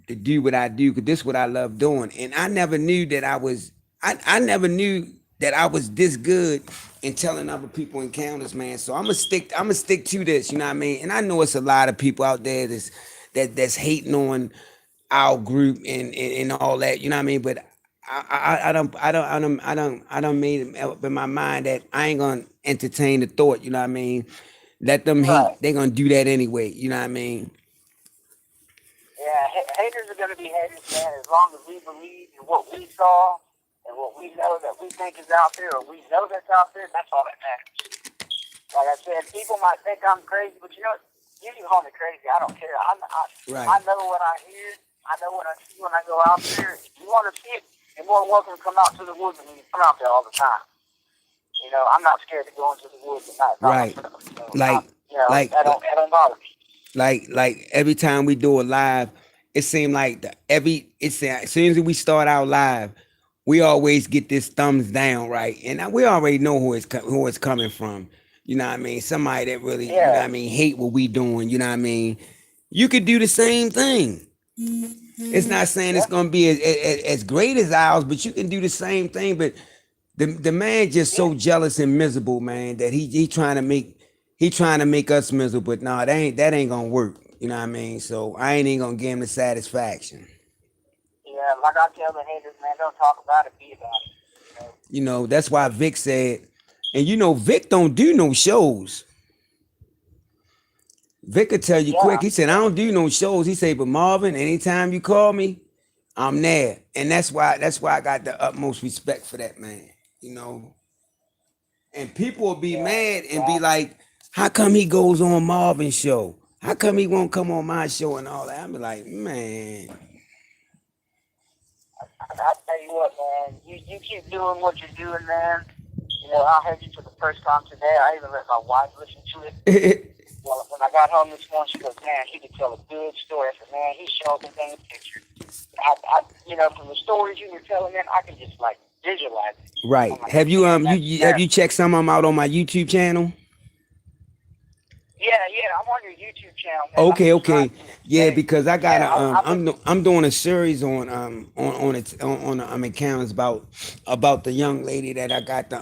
To do what I do because this is what I love doing. And I never knew that I never knew that I was this good in telling other people encounters, man. So I'm gonna stick to this, you know what I mean? And I know it's a lot of people out there that's hating on our group and all that, you know what I mean? But I don't made it up in my mind that I ain't gonna entertain the thought, you know what I mean? Let them Right. hate. They're gonna do that anyway, you know what I mean? Yeah, haters are going to be haters, man, as long as we believe in what we saw and what we know that we think is out there or we know that's out there, that's all that matters. Like I said, people might think I'm crazy, but you know what? You can call me crazy. I don't care. I Right. know what I hear. I know what I see when I go out there. If you want to see it, you're more than welcome to come out to the woods and you come out there all the time. You know, I'm not scared to go into the woods at night by Right. myself. So, Like you know, like that don't bother me. like every time we do a live, it seemed like as soon as we start out live, we always get this thumbs down, right? And we already know who it's coming from. You know what I mean? Somebody that really, you know Yeah. what I mean, hate what we doing. You know what I mean? You could do the same thing. It's not saying it's Yeah. gonna be as great as ours, but you can do the same thing. But the man just Yeah. so jealous and miserable, man, that he trying to make us miserable. But nah, that ain't gonna work. You know what I mean? So I ain't even gonna give him the satisfaction. Yeah. Like I tell the haters, man, don't talk about it, be about it. You know? You know, that's why Vic said, and you know, Vic don't do no shows. Vic could tell you quick. Yeah. He said, I don't do no shows. He said, but Marvin, anytime you call me, I'm there. And that's why I got the utmost respect for that man. You know, and people will be Yeah. mad and be Yeah. like, "How come he goes on Marvin's show? How come he won't come on my show and all that?" I'm like, man, I tell you what, man, you keep doing what you're doing, man. You know, I heard you for the first time today. I even let my wife listen to it. Well, when I got home this morning, she goes, "Man, he could tell a good story." I said, "Man, he showed me things picture." You know, from the stories you were telling, man, I can just like visualize it. I'm right? like, Have you man, have you checked some of them out on my YouTube channel? yeah, I'm on your YouTube channel, man. I'm Okay, just okay, driving through it yeah, today. because I got Yeah, a I'm doing a series on accounts about the young lady that I got the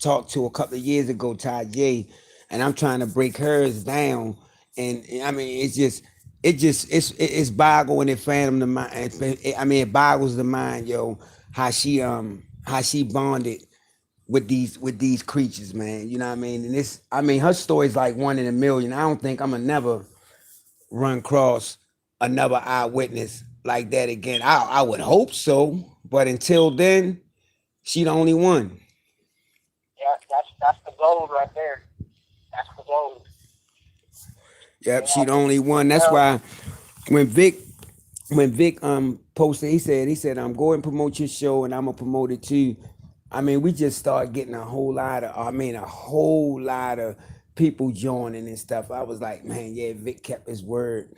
talk to a couple of years ago, Ty J, and I'm trying to break hers down, and I mean it's boggling and phantom the mind. I mean it boggles the mind, yo, how she bonded with these creatures, man. You know what I mean? And this, I mean, her story's like one in a million. I don't think I'm gonna never run across another eyewitness like that again. I would hope so, but until then, she the only one. yeah, that's the gold right there. That's the gold. Yep, she Yeah. the only one. That's Well, why when Vic posted, he said I'm going to promote your show and I'm gonna promote it too. I mean, we just started getting a whole lot of people joining and stuff. I was like, man, yeah, Vic kept his word,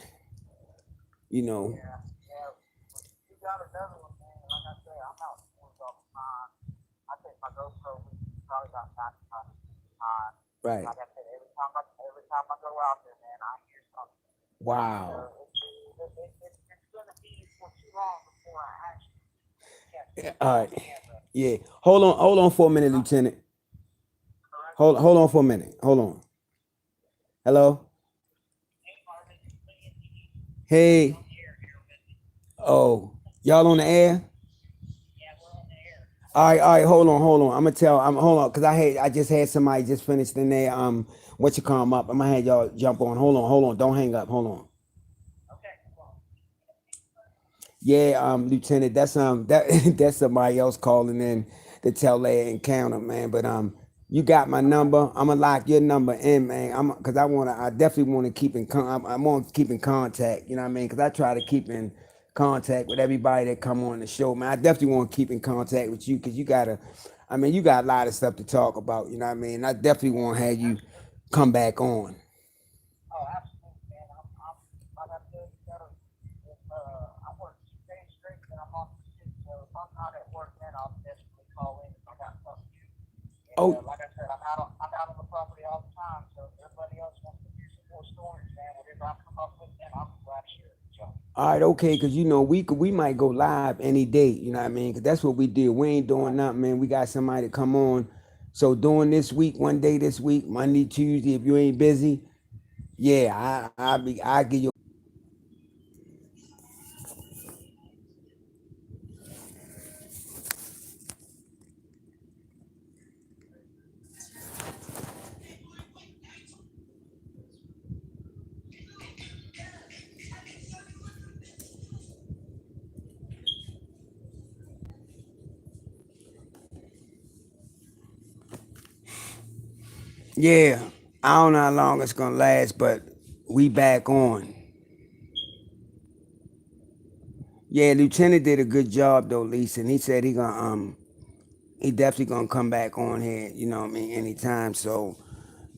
you know. yeah, yeah. You got another one, man. Like I say, I'm out tours all the time. I take my GoPro with me probably about 95 time. Right. Like I said, every time I go out there, man, I hear something. So Wow. it's gonna be for too long before I actually catch Yeah, it all on right. camera. Yeah. Hold on for a minute, Lieutenant. Correct? Hold on for a minute. Hold on. Hello? Hey, Marvin, Hey. on the air here with me. Oh, y'all on the air? Yeah, we're on the air. All right, hold on. I'm hold on, cause I just had somebody just finished in there. What you come up? I'm gonna have y'all jump on. Hold on. Don't hang up. Hold on. Okay, well, Yeah, Lieutenant, that's that that's somebody else calling in to tell their encounter, man. But You got my number. I'm gonna lock your number in, man. Cause I definitely want to keep in I want to keep in contact. You know what I mean? Cause I try to keep in contact with everybody that come on the show, man. I definitely want to keep in contact with you, cause you got a lot of stuff to talk about. You know what I mean? I definitely want to have you come back on. Oh, absolutely, man. I'm like I said, you know, if I work 2 days straight, then I'm off the shit. So if I'm not at work, then I'll definitely call in if I got something to do. And Oh, like I said, I'm out on the property all the time. So if everybody else wants to hear some more stories, man, whatever I come up with, then I'll be glad to share it. So. all right, okay, cause we might go live any day. You know what I mean? Cause that's what we did. We ain't doing nothing, man. We got somebody to come on. So doing this week, one day this week, Monday, Tuesday, if you ain't busy, yeah, I give you. Yeah, I don't know how long it's gonna last, but we back on. Yeah, Lieutenant did a good job though, Lisa, and he said he definitely gonna come back on here. You know what I mean? Anytime. So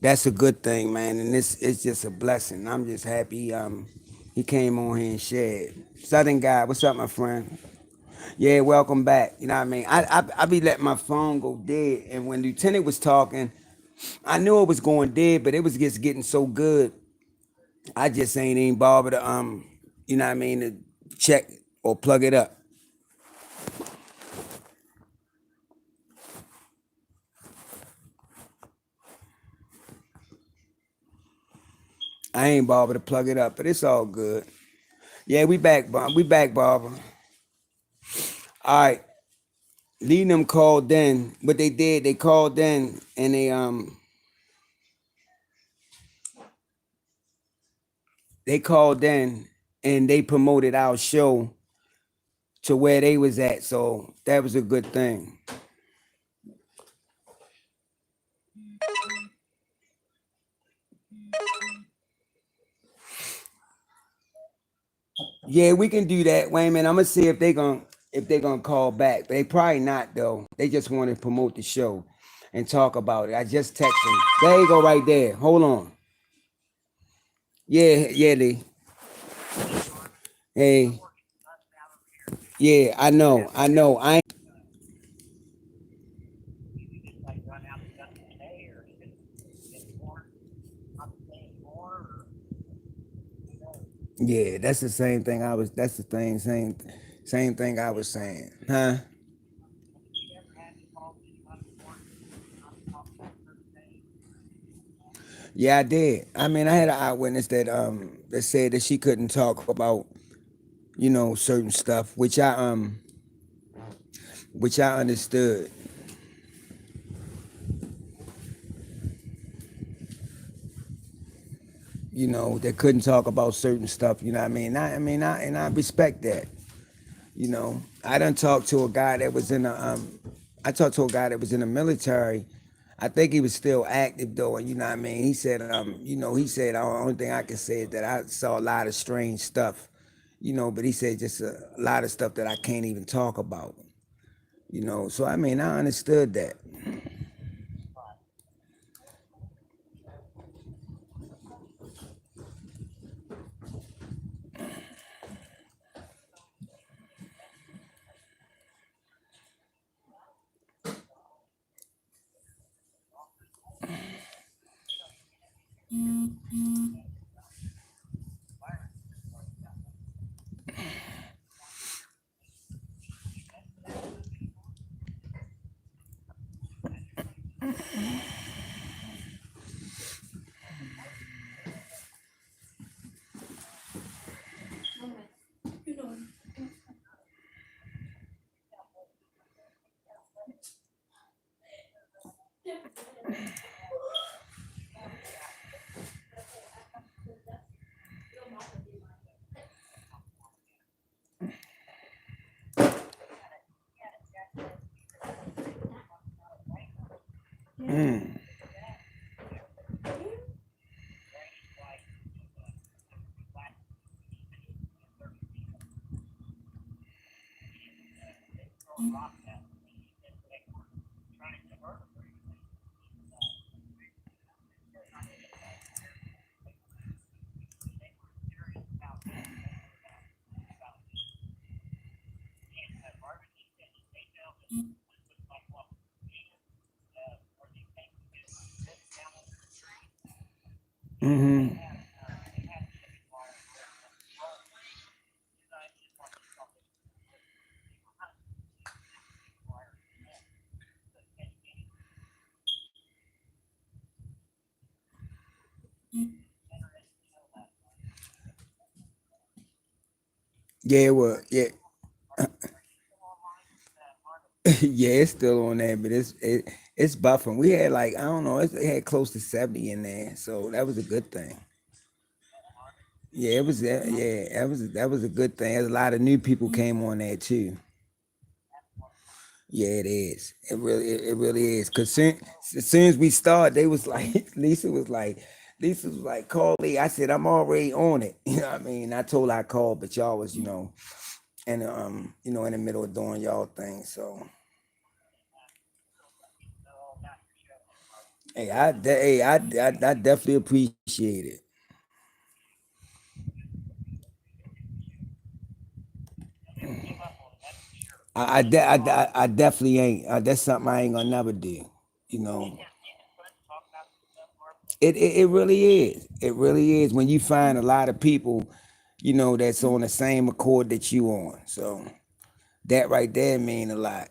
that's a good thing, man, and it's just a blessing. I'm just happy he came on here and shared. Southern guy, what's up, my friend? Yeah, welcome back. You know what I mean? I be letting my phone go dead, and when Lieutenant was talking, I knew it was going dead, but it was just getting so good. I just ain't even bother to you know what I mean, to check or plug it up. I ain't bother to plug it up, but it's all good. Yeah, we back, Bob. We back, Barbara. All right. Leading them called in. What they did, they called in and they called in and they promoted our show to where they was at. So that was a good thing. Yeah, we can do that. Wait a minute, I'm gonna see if they gonna call back. They probably not though. They just want to promote the show and talk about it. I just text them. There you go, right there. Hold on. Yeah, yeah, Lee. Hey, yeah, I know, I know. I ain't. Like run out and done today, or get more, I'm saying more, or who knows? Yeah, that's the same thing. That's the thing. Same thing I was saying, huh? You ever had to call anybody more not to talk about certain things? Yeah, I did. I mean, I had an eyewitness that said that she couldn't talk about certain stuff, which I understood. They couldn't talk about certain stuff. You know what I mean? I respect that. I done talked to a guy that was in I talked to a guy that was in the military. I think he was still active though, and you know what I mean. He said, he said the only thing I can say is that I saw a lot of strange stuff, but he said just a lot of stuff that I can't even talk about. So I mean, I understood that. Mm. Mm-hmm. Yeah, well, yeah, yeah, it's still on there, but it's buffering. We had like I don't know, it had close to 70 in there, so that was a good thing. Yeah, it was. Yeah, that was a good thing. There's a lot of new people came on there too. Yeah, it is. It really is. Cause as soon as we started, they was like, Lisa was like, call me. I said, I'm already on it. You know what I mean? I told her I called, but y'all was, and in the middle of doing y'all thing. So, I definitely appreciate it. I definitely ain't. That's something I ain't gonna never do. You know, it really is. It really is when you find a lot of people, that's on the same accord that you on. So that right there mean a lot.